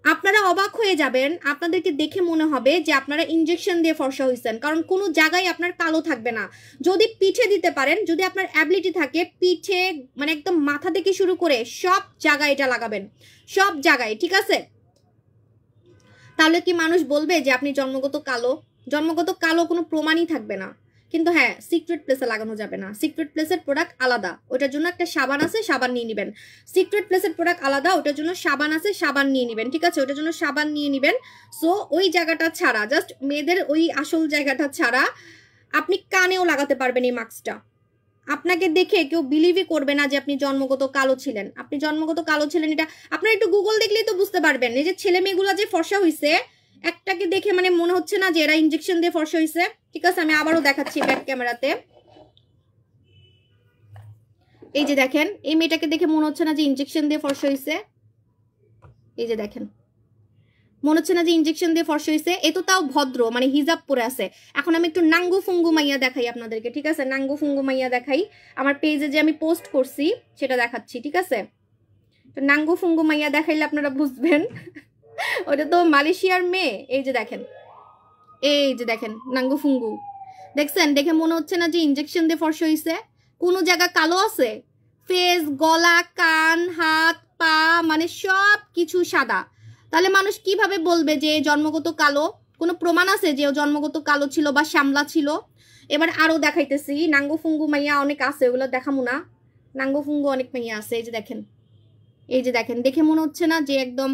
আপনারা অবাক হয়ে যাবেন, আপনাদেরকে দেখে মনে হবে যে আপনারা ইনজেকশন দিয়ে ফর্সা হয়েছেন, কারণ কোনো জায়গায় আপনার কালো থাকবে না। যদি পিঠে দিতে পারেন, যদি আপনার অ্যাবিলিটি থাকে, পিঠে মানে একদম মাথা থেকে শুরু করে সব জায়গায় এটা লাগাবেন, সব জায়গায়। ঠিক আছে, তাহলে কি মানুষ বলবে যে আপনি জন্মগত কালো? জন্মগত কালো কোনো প্রমাণই থাকবে না। কিন্তু হ্যাঁ, সিক্রেট প্লেসে লাগানো যাবে না, সিক্রেট প্লেসের প্রোডাক্ট আলাদা, ওটার জন্য একটা সাবান আছে, সাবান নিয়ে নেবেন। সিক্রেট প্লেসের প্রোডাক্ট আলাদা, ওটার জন্য সাবান আছে, সাবান নিয়ে নেবেন। ঠিক আছে, ওটার জন্য সাবান নিয়ে নেবেন। সো ওই জায়গাটা ছাড়া, জাস্ট মেয়েদের ওই আসল জায়গাটা ছাড়া আপনি কানেও লাগাতে পারবেন এই মাস্কটা। আপনাকে দেখে কেউ বিলিভই করবে না যে আপনি জন্মগত কালো ছিলেন। আপনি জন্মগত কালো ছিলেন, এটা আপনারা একটু গুগল দেখলেই তো বুঝতে পারবেন। এই যে ছেলে মেয়েগুলো যে ফর্সা হয়েছে, একটাকে দেখে মানে মনে হচ্ছে না যে এরা ইনজেকশন দিয়ে ফর্সা হয়েছে। ঠিক আছে, আমি আবারও দেখাচ্ছি ব্যাক ক্যামেরাতে। এই যে দেখেন, এই মেয়েটাকে দেখে মনে হচ্ছে না যে ইনজেকশন দিয়ে ফর্সা হয়েছে? এই যে দেখেন, মনে হচ্ছে না যে ইনজেকশন দিয়ে ফর্সা হয়েছে? এ তো তাও ভদ্র, মানে হিজাব পরে আছে। এখন আমি একটু নাঙ্গু ফুঙ্গু মাইয়া দেখাই আপনাদেরকে, ঠিক আছে? নাঙ্গু ফুঙ্গু মাইয়া দেখাই, আমার পেজে যে আমি পোস্ট করছি সেটা দেখাচ্ছি, ঠিক আছে? তো নাঙ্গু ফুঙ্গু মাইয়া দেখাইলে আপনারা বুঝবেন ওটা তো মালয়েশিয়ার মেয়ে। এই যে দেখেন, এই যে দেখেন নাঙ্গু ফুঙ্গু, দেখছেন? দেখে মনে হচ্ছে না যে ইনজেকশন দিয়ে ফর্সা হয়েছে? কোনো জায়গা কালো আছে? ফেস, গলা, কান, হাত, পা, মানে সব কিছু সাদা। তাহলে মানুষ কিভাবে বলবে যে জন্মগত কালো? কোনো প্রমাণ আছে যে ও জন্মগত কালো ছিল বা শ্যামলা ছিল? এবার আরো দেখাইতেছি, নাঙ্গু ফুঙ্গু মাইয়া অনেক আছে, ওগুলো দেখামু না। নাঙ্গু ফুঙ্গু অনেক মাইয়া আছে। এই যে দেখেন, এই যে দেখেন, দেখে মনে হচ্ছে না যে একদম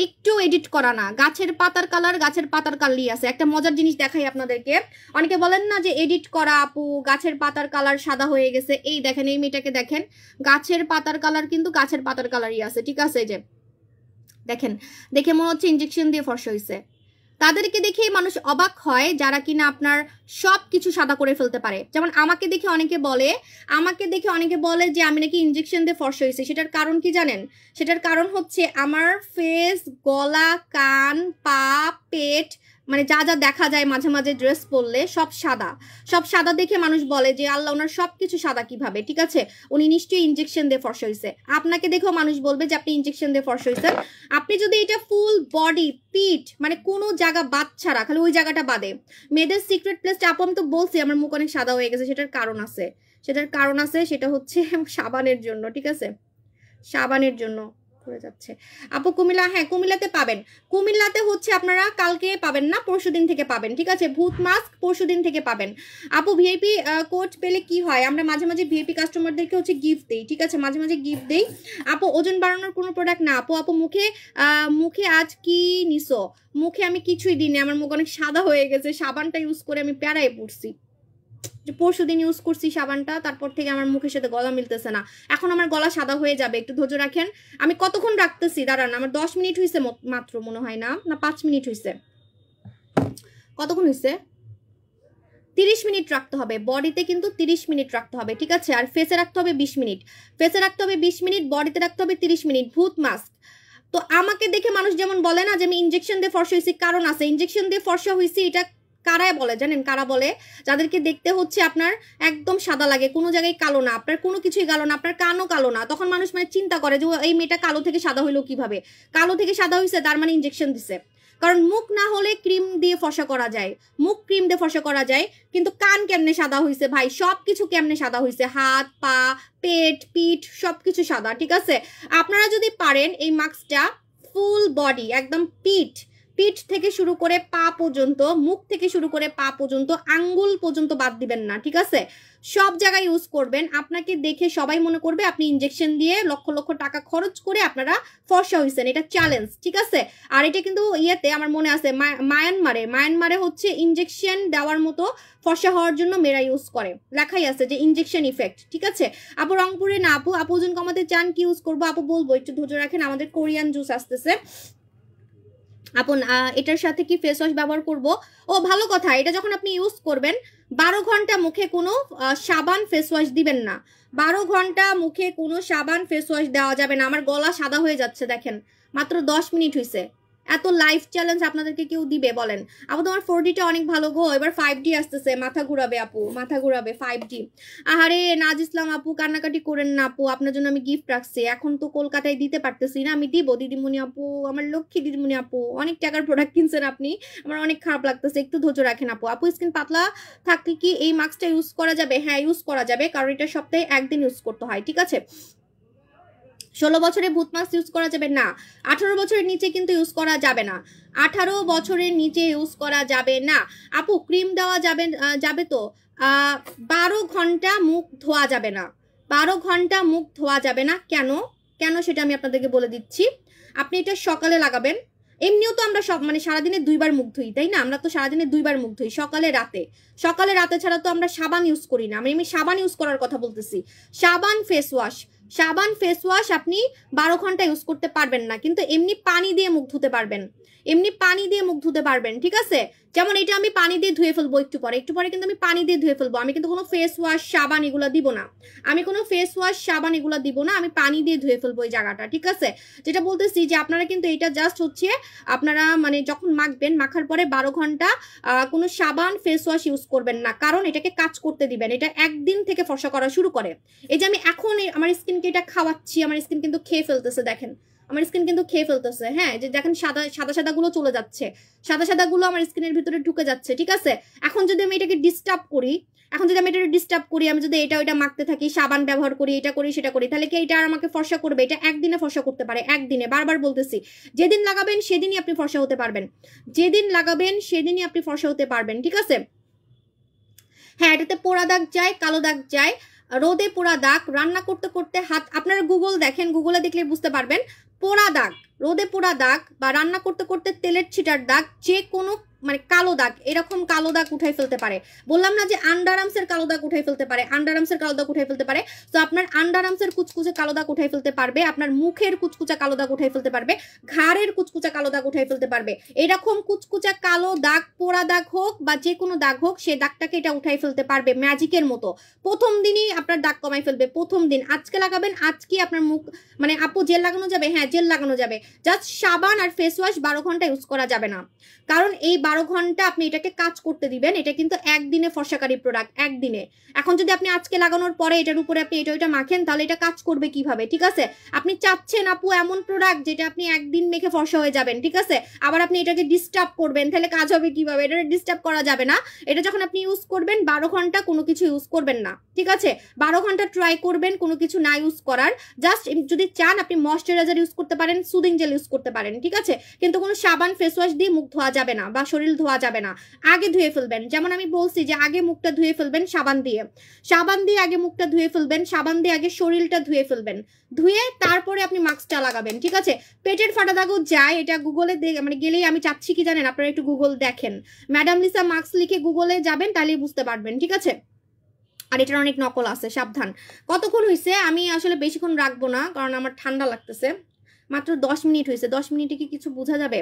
একটু এডিট করা না? গাছের পাতার কালার গাছের পাতার কালারই আছে। একটা মজার জিনিস দেখাই আপনাদেরকে, অনেকে বলেন না যে এডিট করা আপু, গাছের পাতার কালার সাদা হয়ে গেছে। এই দেখেন, এই মেয়েটাকে দেখেন, গাছের পাতার কালার কিন্তু গাছের পাতার কালারই আছে, ঠিক আছে? এই যে দেখেন, দেখে মনে হচ্ছে ইনজেকশন দিয়ে ফর্সা হয়েছে। তাদেরকে দেখেই মানুষ অবাক হয় যারা কিনা আপনার সব কিছু সাদা করে ফেলতে পারে। যেমন আমাকে দেখে অনেকে বলে যে আমি নাকি ইনজেকশন দিয়ে ফর্সা হয়েছি। সেটার কারণ কি জানেন? সেটার কারণ হচ্ছে আমার ফেস, গলা, কান, পা, পেট, মানে যা যা দেখা যায় মাঝে মাঝে ড্রেস পরলে সব সাদা। সব সাদা দেখে মানুষ বলে যে আল্লাহ, ওনার সবকিছু সাদা কিভাবে? ঠিক আছে, উনি নিশ্চয়ই ইনজেকশন দিয়ে ফর্সা হয়েছে। আপনাকে দেখেও মানুষ বলবে যে আপনি ইনজেকশন দিয়ে ফর্সা হয়েছেন। আপনি যদি এটা ফুল বডি, পিঠ, মানে কোনো জায়গা বাদ ছাড়া, খালি ওই জায়গাটা বাদে, মেয়েদের সিক্রেট প্লেসটা আপু আমি তো বলছি আমার মুখ অনেক সাদা হয়ে গেছে, সেটার কারণ আছে। সেটা হচ্ছে সাবানের জন্য, ঠিক আছে? সাবানের জন্য পড়ে যাচ্ছে। আপু কুমিল্লা, হ্যাঁ কুমিল্লাতে পাবেন। কুমিল্লাতে হচ্ছে আপনারা কালকে পাবেন না, পরশুদিন থেকে পাবেন, ঠিক আছে? ভূত মাস্ক পরশুদিন থেকে পাবেন। আপু ভিআইপি কোড পেলে কি হয়? আমরা মাঝে মাঝে ভিআইপি কাস্টমারদেরকে হচ্ছে গিফট দেই, ঠিক আছে? মাঝে মাঝে গিফট দেই। আপু ওজন বাড়ানোর কোনো প্রোডাক্ট না আপু। আপু মুখে আজ কি নিছো? মুখে আমি কিছুই দিইনি, আমার মুখ অনেক সাদা হয়ে গেছে। সাবানটা ইউজ করে আমি প্যারায় পড়ছি, পরশুদিন ইউজ করছি সাবানটা, তারপর থেকে আমার মুখের সাথে গলা মিলতেছে না। এখন আমার গলা সাদা হয়ে যাবে, একটু ধৈর্য রাখেন। আমি কতক্ষণ রাখতেছি দাঁড়ান, আমার 10 মিনিট হয়েছে মাত্র, মনে হয় না 5 মিনিট হয়েছে। কতক্ষণ হয়েছে? 30 মিনিট রাখতে হবে বডিতে, কিন্তু 30 মিনিট রাখতে হবে, ঠিক আছে? আর ফেসে রাখতে হবে 20 মিনিট, ফেসে রাখতে হবে 20 মিনিট, বডিতে রাখতে হবে 30 মিনিট। ভূত মাস্ক। তো আমাকে দেখে মানুষ যেমন বলে না যে আমি ইনজেকশন দিয়ে ফর্সা হয়েছি, কারণ আছে। ইনজেকশন দিয়ে ফর্সা হয়েছি এটা কারাই বলে জানেন? কারা বলে? যাদেরকে দেখতে হচ্ছে আপনার একদম সাদা লাগে, কোনো জায়গায় কালো না, আপনার কোনো কিছুই কালো না, আপনার কানও কালো না। তখন মানুষ মানে চিন্তা করে যে এই মেয়েটা কালো থেকে সাদা হইলো কিভাবে? কালো থেকে সাদা হয়েছে তার মানে ইনজেকশন দিছে। কারণ মুখ না হলে ক্রিম দিয়ে ফর্সা করা যায়, মুখ ক্রিম দিয়ে ফর্সা করা যায়, কিন্তু কান কেমনে সাদা হয়েছে ভাই? সবকিছু কেমনে সাদা হয়েছে? হাত, পা, পেট, পিঠ সবকিছু সাদা, ঠিক আছে? আপনারা যদি পারেন এই মাস্কটা ফুল বডি, একদম পিঠ থেকে শুরু করে পা পর্যন্ত, মুখ থেকে শুরু করে পা পর্যন্ত, আঙ্গুল পর্যন্ত বাদ দিবেন না, ঠিক আছে? সব জায়গায় ইউজ করবেন। আপনাকে দেখে সবাই মনে করবে আপনি ইনজেকশন দিয়ে লক্ষ লক্ষ টাকা খরচ করে আপনারা ফর্সা হয়েছেন। এটা চ্যালেঞ্জ, ঠিক আছে? আর এটা কিন্তু ইয়েতে আমার মনে আছে মায়ানমারে হচ্ছে ইনজেকশন দেওয়ার মতো ফর্সা হওয়ার জন্য মেয়েরা ইউজ করে, লেখাই আছে যে ইনজেকশন ইফেক্ট, ঠিক আছে? আপু রংপুরে না আপু, আপু ওজন কমাতে চান কি ইউজ করবো? আপু বলবো, একটু ধৈর্য রাখেন, আমাদের কোরিয়ান জুস আসতেছে। আপন এটার সাথে কি ফেস ওয়াশ ব্যবহার করব? ও ভালো কথা। এটা যখন আপনি ইউজ করবেন 12 ঘন্টা মুখে কোনো সাবান ফেস ওয়াশ দিবেন না। 12 ঘন্টা মুখে কোনো সাবান ফেস ওয়াশ দেওয়া যাবে না। আমার গলা সাদা হয়ে যাচ্ছে দেখেন, মাত্র 10 মিনিট হয়েছে। এত লাইফ চ্যালেঞ্জ আপনাদেরকে কেউ দিবে বলেন? আপু তোমার 4Dটা অনেক ভালো গো, এবার 5D আসতেছে, মাথা ঘুরাবে আপু, মাথা ঘুরাবে 5D। আহারে নাজ ইসলাম আপু কান্নাকাটি করেন না আপু, আপনার জন্য আমি গিফট রাখছি। এখন তো কলকাতায় দিতে পারতেছি না, আমি দিব দিদিমণি আপু, আমার লক্ষ্মী দিদিমণি আপু। অনেক টাকার প্রোডাক্ট কিনছেন আপনি, আমার অনেক খারাপ লাগতেছে, একটু ধৈর্য রাখেন আপু। আপু স্কিন পাতলা থাকলে কি এই মাস্কটা ইউজ করা যাবে? হ্যাঁ ইউজ করা যাবে, কারণ এটা সপ্তাহে একদিন ইউজ করতে হয়, ঠিক আছে? 16 বছরে ভূত মাস্ক ইউজ করা যাবে না। 18 বছরের নিচে কিন্তু ইউজ করা যাবে না। 18 বছরের নিচে ইউজ করা যাবে না। আপু ক্রিম দেওয়া যাবে তো 12 ঘন্টা মুখ ধোয়া যাবে না। 12 ঘন্টা মুখ ধোয়া যাবে না। কেন সেটা আমি আপনাদেরকে বলে দিচ্ছি। আপনি এটা সকালে লাগাবেন। এমনিও তো আমরা সব মানে সারাদিনে 2 বার মুখ ধুই, তাই না? আমরা তো সারাদিনে 2 বার মুখ ধুই, সকালে রাতে ছাড়া তো আমরা সাবান ইউজ করি না। আমি সাবান ইউজ করার কথা বলতেছি। সাবান, ফেস ওয়াশ সাবান ফেস ওয়াশ আপনি 12 ঘন্টা ইউজ করতে পারবেন না, কিন্তু এমনি পানি দিয়ে মুখ ধুতে পারবেন, এমনি পানি দিয়ে মুখ ধুতে পারবেন, ঠিক আছে? যেমন এটা আমি পানি দিয়ে ধুয়ে ফেলবো একটু পরে কিন্তু আমি পানি দিয়ে ধুয়ে ফেলবো, আমি কিন্তু কোনো ফেস ওয়াশ সাবান এগুলো দিব না, আমি কোনো ফেস ওয়াশ সাবান এগুলো দিব না, আমি পানি দিয়ে ধুয়ে ফেলবো এই জায়গাটা, ঠিক আছে? যেটা বলতেছি যে আপনারা কিন্তু এটা জাস্ট হচ্ছে আপনারা মানে যখন মাখবেন, মাখার পরে 12 ঘন্টা কোনো সাবান ফেস ওয়াশ ইউজ করবেন না, কারণ এটাকে কাজ করতে দিবেন, এটা একদিন থেকে ফর্সা করা শুরু করে। এই যে আমি এখন আমার স্কিনকে এটা খাওয়াচ্ছি, আমার স্কিন কিন্তু খেয়ে ফেলতেছে, দেখেন আমার স্কিন কিন্তু খেয়ে ফেলতেছে, হ্যাঁ, যে দেখেন সাদা সাদা সাদা গুলো চলে যাচ্ছে, সাদা সাদা গুলো আমার স্কিনের ভিতরে ঢুকে যাচ্ছে, ঠিক আছে? এখন যদি আমি এটাকে ডিস্টার্ব করি, আমি যদি এটা ওইটা মাখতে থাকি, সাবান ব্যবহার করি, এটা করি সেটা করি, তাহলে কি এটা আর আমাকে ফর্সা করবে? এটা একদিনে ফর্সা করতে পারে, একদিনে, বারবার বলতেছি, যেদিন লাগাবেন সেদিনই আপনি ফর্সা হতে পারবেন, যেদিন লাগাবেন সেদিনই আপনি ফর্সা হতে পারবেন, ঠিক আছে? হ্যাঁ, এটাতে পোড়া দাগ যায়, কালো দাগ যায়, রোদে পোড়া দাগ, রান্না করতে করতে হাত, আপনারা গুগল দেখেন, গুগলে দেখলে বুঝতে পারবেন, পোড়া দাগ, রোদে পোড়া দাগ বা রান্না করতে করতে তেলের ছিটার দাগ, যে কোনো মানে কালো দাগ, এরকম কালো দাগ উঠাই ফেলতে পারে। বললাম না যে আন্ডারআর্মসের কালো দাগ উঠাই ফেলতে পারে, আন্ডারআর্মসের কালো দাগ উঠাই ফেলতে পারে। তো আপনার আন্ডারআর্মসের কুচকুচে কালো দাগ উঠাই ফেলতে পারবে, আপনার মুখের কুচকুচা কালো দাগ উঠাই ফেলতে পারবে, ঘাড়ের কুচকুচা কালো দাগ উঠাই ফেলতে পারবে। এরকম কুচকুচা কালো দাগ, পোড়া দাগ হোক বা যে কোনো দাগ হোক, সে দাগটাকে এটা উঠাই ফেলতে পারবে ম্যাজিকের মতো। প্রথম দিনই আপনার দাগ কমাই ফেলবে, প্রথম দিন। আজকে লাগাবেন, আজকে আপনার মুখ মানে আপু জেল লাগানো যাবে? হ্যাঁ, জেল লাগানো যাবে। জাস্ট সাবান আর ফেস ওয়াশ 12 ঘন্টা ইউজ করা যাবে না, কারণ এই 12 ঘন্টা আপনি এটাকে কাজ করতে দিবেন। এটা কিন্তু একদিনে ফর্সাকারী প্রোডাক্ট, একদিনে। এখন যদি আপনি আজকে লাগানোর পরে এটার উপরে আপনি এটা ওইটা মাখেন, তাহলে এটা কাজ করবে কিভাবে, ঠিক আছে? আপনি চাচ্ছেন আপু এমন প্রোডাক্ট যেটা আপনি একদিন মেখে ফর্সা হয়ে যাবেন, ঠিক আছে? আবার আপনি এটাকে ডিস্টার্ব করবেন, তাহলে কাজ হবে কিভাবে? এটা ডিস্টার্ব করা যাবে না। এটা যখন আপনি ইউজ করবেন 12 ঘন্টা কোনো কিছু ইউজ করবেন না, ঠিক আছে? 12 ঘন্টা ট্রাই করবেন কোনো কিছু না ইউজ করার। জাস্ট যদি চান আপনি ময়শ্চারাইজার ইউজ করতে পারেন, সুদিং জেল ইউজ করতে পারেন, ঠিক আছে? কিন্তু কোনো সাবান ফেস ওয়াশ দিয়ে মুখ ধোয়া যাবে না বা শরীর ধোয়া যাবে না। আগে ধুয়ে ফেলবেন, যেমন আমি বলছি যে আগে মুখটা ধুয়ে ফেলবেন সাবান দিয়ে, সাবান দিয়ে আগে মুখটা ধুয়ে ফেলবেন, সাবান দিয়ে আগে শরীরটা ধুয়ে ফেলবেন, ধুয়ে তারপরে আপনি মাস্কটা লাগাবেন, ঠিক আছে? পেটের ফাটা দাগও যায়, এটা গুগলে মানে গেলেই, আমি চাচ্ছি কি জানেন, আপনারা একটু গুগল দেখেন, ম্যাডাম লিসা মাস্ক লিখে গুগলে যাবেন, তাহলেই বুঝতে পারবেন, ঠিক আছে? আর এটার অনেক নকল আছে, সাবধান। কতক্ষণ হয়েছে? আমি আসলে বেশিক্ষণ রাখবো না, কারণ আমার ঠান্ডা লাগতেছে। মাত্র 10 মিনিট হয়েছে, 10 মিনিটে কি কিছু বোঝা যাবে?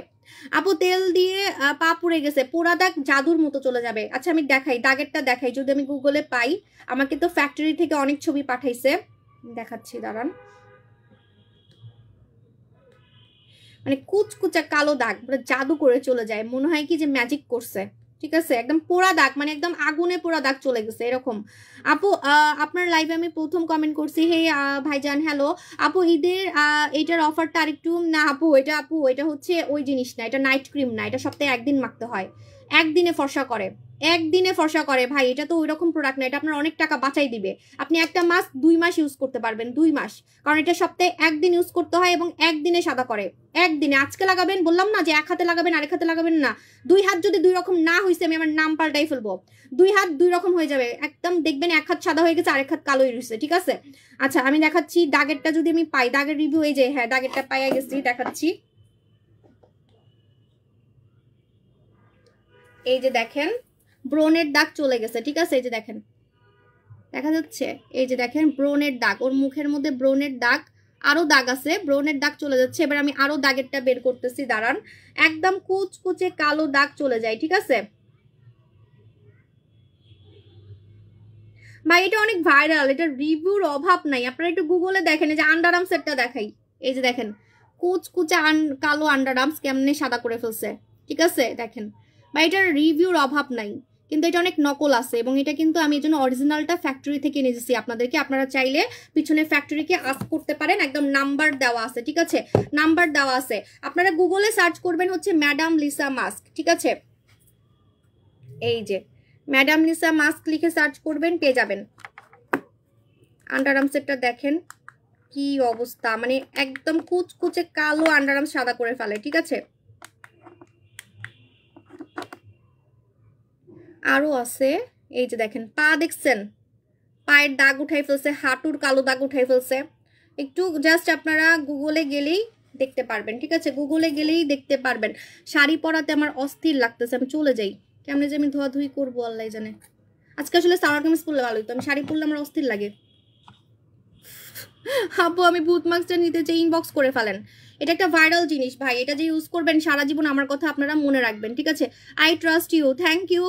আপু তেল দিয়ে পা পুড়ে গেছে, পোড়া দাগ জাদুর মতো চলে যাবে। আচ্ছা আমি দেখাই, দাগেরটা দেখাই, যদি আমি গুগলে পাই। আমাকে তো ফ্যাক্টরি থেকে অনেক ছবি পাঠাইছে, দেখাচ্ছি দাঁড়ান। মানে কুচকুচা কালো দাগ, মানে জাদু করে চলে যায়, মনে হয় কি যে ম্যাজিক করছে, ঠিক আছে? একদম পোড়া দাগ, মানে একদম আগুনে পোড়া দাগ চলে গেছে এরকম। আপু আপনার লাইভে আমি প্রথম কমেন্ট করছি, হে ভাইজান হ্যালো আপু, ঈদের এটার অফারটা আরেকটু না আপু, এটা হচ্ছে ওই জিনিস না, এটা নাইট ক্রিম না, এটা সপ্তাহে একদিন মাখতে হয়, একদিনে ফর্সা করে, একদিনে ফর্সা করে ভাই। এটা তো ওই রকম প্রোডাক্ট না, এটা আপনার অনেক টাকা বাঁচাই দিবে। আপনি একটা মাস্ক 2 মাস ইউজ করতে পারবেন, 2 মাস, কারণ এটা সপ্তাহে একদিন ইউজ করতে হয় এবং একদিনে সাদা করে, একদিনে। আজকে লাগাবেন, বললাম না যে এক হাতে লাগাবেন, আরেক হাতে লাগাবেন না। 2 হাত যদি 2 রকম না হয়েছে, আমি আমার নাম পাল্টাই ফেলবো। 2 হাত 2 রকম হয়ে যাবে, একদম দেখবেন এক হাত সাদা হয়ে গেছে, আরেক হাত কালো হয়ে গেছে, ঠিক আছে? আচ্ছা আমি দেখাচ্ছি দাগেরটা, যদি আমি পাই দাগের রিভিউ, এই যে হ্যাঁ দাগেরটা পাইয়া গেছি, দেখাচ্ছি। এই যে দেখেন ব্রনের দাগ চলে গেছে, ঠিক আছে? এই যে দেখেন, দেখা যাচ্ছে, এই যে দেখেন ব্রনের দাগ, ওর মুখের মধ্যে ব্রনের দাগ, আরো দাগ আছে, ব্রনের দাগ চলে যাচ্ছে। এবার আমি আরো দাগেরটা বের করতেছি, দাঁড়ান। একদম কুচকুচে কালো দাগ চলে যায়, ঠিক আছে ভাই? এটা অনেক ভাইরাল, এটা রিভিউর অভাব নাই, আপনারা একটু গুগলে দেখেন। এই যে আন্ডারআর্মসেরটা দেখাই, এই যে দেখেন কুচকুচে কালো আন্ডারআর্মস কেমনে সাদা করে ফেলছে, ঠিক আছে? দেখেন ভাই, এটার রিভিউর অভাব নাই, কিন্তু এটা অনেক নকল আছে, এবং এটা কিন্তু আমি এই জন্য অরিজিনালটা ফ্যাক্টরি থেকে নিয়ে এসেছি আপনাদেরকে। আপনারা চাইলে পিছনের ফ্যাক্টরিকে আস্ক করতে পারেন, একদম নাম্বার দেওয়া আছে, ঠিক আছে? নাম্বার দেওয়া আছে, আপনারা গুগলে সার্চ করবেন হচ্ছে ম্যাডাম লিসা মাস্ক, ঠিক আছে? এই যে ম্যাডাম লিসা মাস্ক লিখে সার্চ করবেন, পেয়ে যাবেন। আন্ডারআর্মসেরটা দেখেন কি অবস্থা, মানে একদম কুচকুচে কালো আন্ডারআর্মস সাদা করে ফেলে, ঠিক আছে? আরো আছে, এই যে দেখেন পা দেখছেন, পায়ের দাগ উঠাই ফেলছে, হাঁটুর কালো দাগ উঠাই ফেলছে। একটু জাস্ট আপনারা গুগলে গেলেই দেখতে পারবেন, ঠিক আছে? গুগলে গেলেই দেখতে পারবেন। শাড়ি পরাতে আমার অস্থির লাগতেছে, আমি চলে যাই, কেমনে যে আমি ধোয়াধুয়ি করবো আল্লাহ জানে। আজকে আসলে সালোয়ার কামিজ পরলে ভালো হতো, আমি শাড়ি পরলে আমার অস্থির লাগে। আপু আমি বুথ মাস্কটা নিতে চাই, ইনবক্স করে ফেলেন। এটা একটা ভাইরাল জিনিস ভাই, এটা যে ইউজ করবেন সারা জীবন আমার কথা আপনারা মনে রাখবেন, ঠিক আছে? I trust you, thank you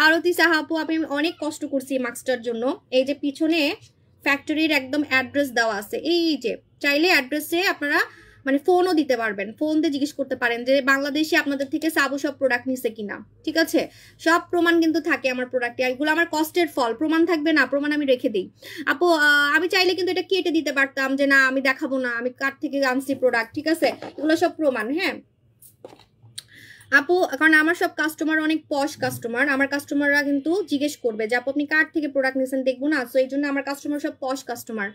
Arati Saha আপু। আমি অনেক কষ্ট করছি এই মাস্কটার জন্য। এই যে পিছনে ফ্যাক্টরির একদম অ্যাড্রেস দেওয়া আছে, এই যে চাইলে অ্যাড্রেসে আপনারা মানে ফোনও দিতে পারবেন, ফোন দিয়ে জিজ্ঞেস করতে পারেন যে বাংলাদেশে আপনাদের থেকে সাবু সব প্রোডাক্ট নিছে কিনা, ঠিক আছে? সব প্রমাণ কিন্তু থাকে আমার প্রোডাক্টে, এগুলো আমার কষ্টের ফল। প্রমাণ থাকবে না, প্রমাণ আমি রেখে দিই আপু। আমি চাইলে কিন্তু এটা কেটে দিতে পারতাম যে না আমি দেখাবো না আমি কার থেকে আনছি প্রোডাক্ট, ঠিক আছে? এগুলো সব প্রমাণ। হ্যাঁ আপু, কারণ আমার সব কাস্টমার অনেক পশ কাস্টমার, আমার কাস্টমাররা কিন্তু জিজ্ঞেস করবে যে আপু আপনি কার থেকে প্রোডাক্ট নিয়েছেন, দেখবো না? সো এই জন্য আমার কাস্টমার সব পশ কাস্টমার,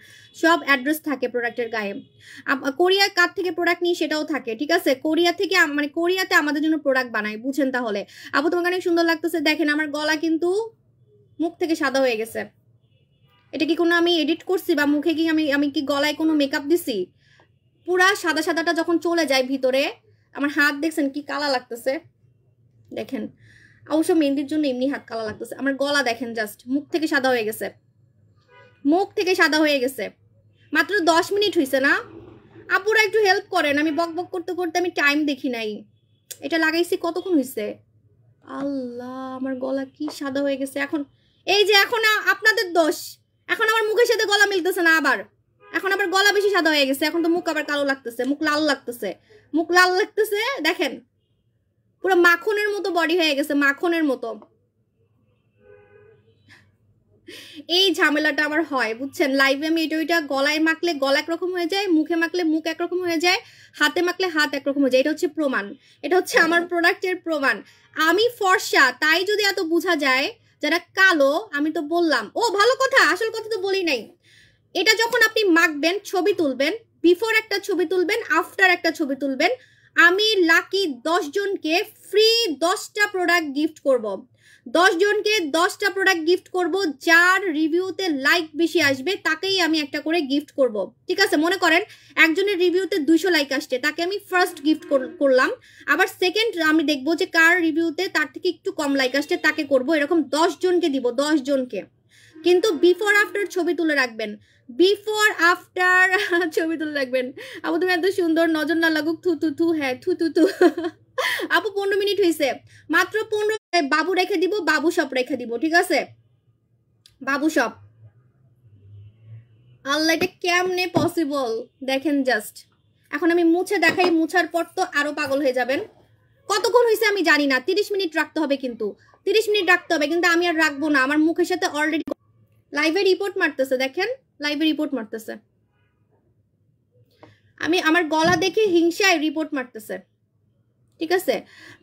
সব অ্যাড্রেস থাকে প্রোডাক্টের গায়ে। কোরিয়া কার থেকে প্রোডাক্ট নিই সেটাও থাকে, ঠিক আছে? কোরিয়া থেকে মানে কোরিয়াতে আমাদের জন্য প্রোডাক্ট বানায়, বুঝেন? তাহলে আপু তোমাকে অনেক সুন্দর লাগতেছে। দেখেন আমার গলা কিন্তু মুখ থেকে সাদা হয়ে গেছে। এটা কি কোনো আমি এডিট করছি বা মুখে কি আমি কি গলায় কোনো মেকআপ দিছি? পুরা সাদা সাদাটা যখন চলে যায় ভিতরে, আমার হাত দেখছেন কি কালা লাগতেছে, দেখেন। অবশ্য মেহেন্দির জন্য এমনি হাত কালা লাগতেছে। আমার গলা দেখেন, জাস্ট মুখ থেকে সাদা হয়ে গেছে, মুখ থেকে সাদা হয়ে গেছে। মাত্র 10 মিনিট হয়েছে না? আপুরা একটু হেল্প করেন, আমি বক বক করতে করতে আমি টাইম দেখি নাই। এটা লাগাইছি কতক্ষণ হয়েছে? আল্লাহ, আমার গলা কি সাদা হয়ে গেছে এখন। এই যে এখন আপনাদের দোষ, এখন আমার মুখের সাথে গলা মিলতেছে না, আবার এখন আবার গলা বেশি সাদা হয়ে গেছে, এখন তো মুখ আবার কালো লাগতেছে, মুখ লাল লাগতেছে, মুখ লাল লাগতেছে। দেখেন পুরো মাখনের মতো বডি হয়ে গেছে, মাখনের মতো। এই ঝামেলাটা আমার হয়, বুঝছেন? লাইভে আমি এটা ওইটা গলায় মাখলে গলা একরকম হয়ে যায়, মুখে মাখলে মুখ একরকম হয়ে যায়, হাতে মাখলে হাত একরকম হয়ে যায়। এটা হচ্ছে প্রমাণ, এটা হচ্ছে আমার প্রোডাক্টের প্রমাণ। আমি ফর্সা, তাই যদি এত বোঝা যায়, যারা কালো আমি তো বললাম। ও ভালো কথা, আসল কথা তো বলি নাই। এটা যখন আপনি মাখবেন, ছবি তুলবেন, বিফোর একটা ছবি তুলবেন, আফটার একটা ছবি তুলবেন। আমি লাকি 10 জনকে ফ্রি 10টা প্রোডাক্ট গিফট করব। 10 জনকে 10টা প্রোডাক্ট গিফট করব, যার রিভিউতে লাইক বেশি আসবে তাকেই আমি একটা করে গিফট করব, ঠিক আছে? মনে করেন একজনের রিভিউতে 200 লাইক আসছে, তাকে আমি ফার্স্ট গিফট করলাম। আবার সেকেন্ড আমি দেখবো যে কার রিভিউতে তার থেকে একটু কম লাইক আসছে, তাকে করব। এরকম 10 জনকে দিব, 10 জনকে। কিন্তু বিফোর আফটার ছবি তুলে রাখবেন, বিফোর আফটার ছবি তুলে রাখবেন। আপু তুমি এত সুন্দর, নজর না লাগুক, থু থু থু, হ্যাঁ থু থু থু। আপু 15 মিনিট হয়েছে, মাত্র 15। বাবু রেখে দিব, বাবু শপ রেখে দিব, ঠিক আছে? বাবু শপ। আল্লাহ, এটা কেমনে পসিবল দেখেন জাস্ট। এখন আমি মুছে দেখাই, মুছার পর তো আরো পাগল হয়ে যাবেন। কতক্ষণ হয়েছে আমি জানি না, 30 মিনিট রাখতে হবে, কিন্তু 30 মিনিট রাখতে হবে, কিন্তু আমি আর রাখবো না। আমার মুখের সাথে অলরেডি লাইভে রিপোর্ট মারতেছে, দেখেন লাইভে রিপোর্ট মারতেছে। আমি আমার গলা দেখে হিংসায় রিপোর্ট মারতেছে, ঠিক আছে?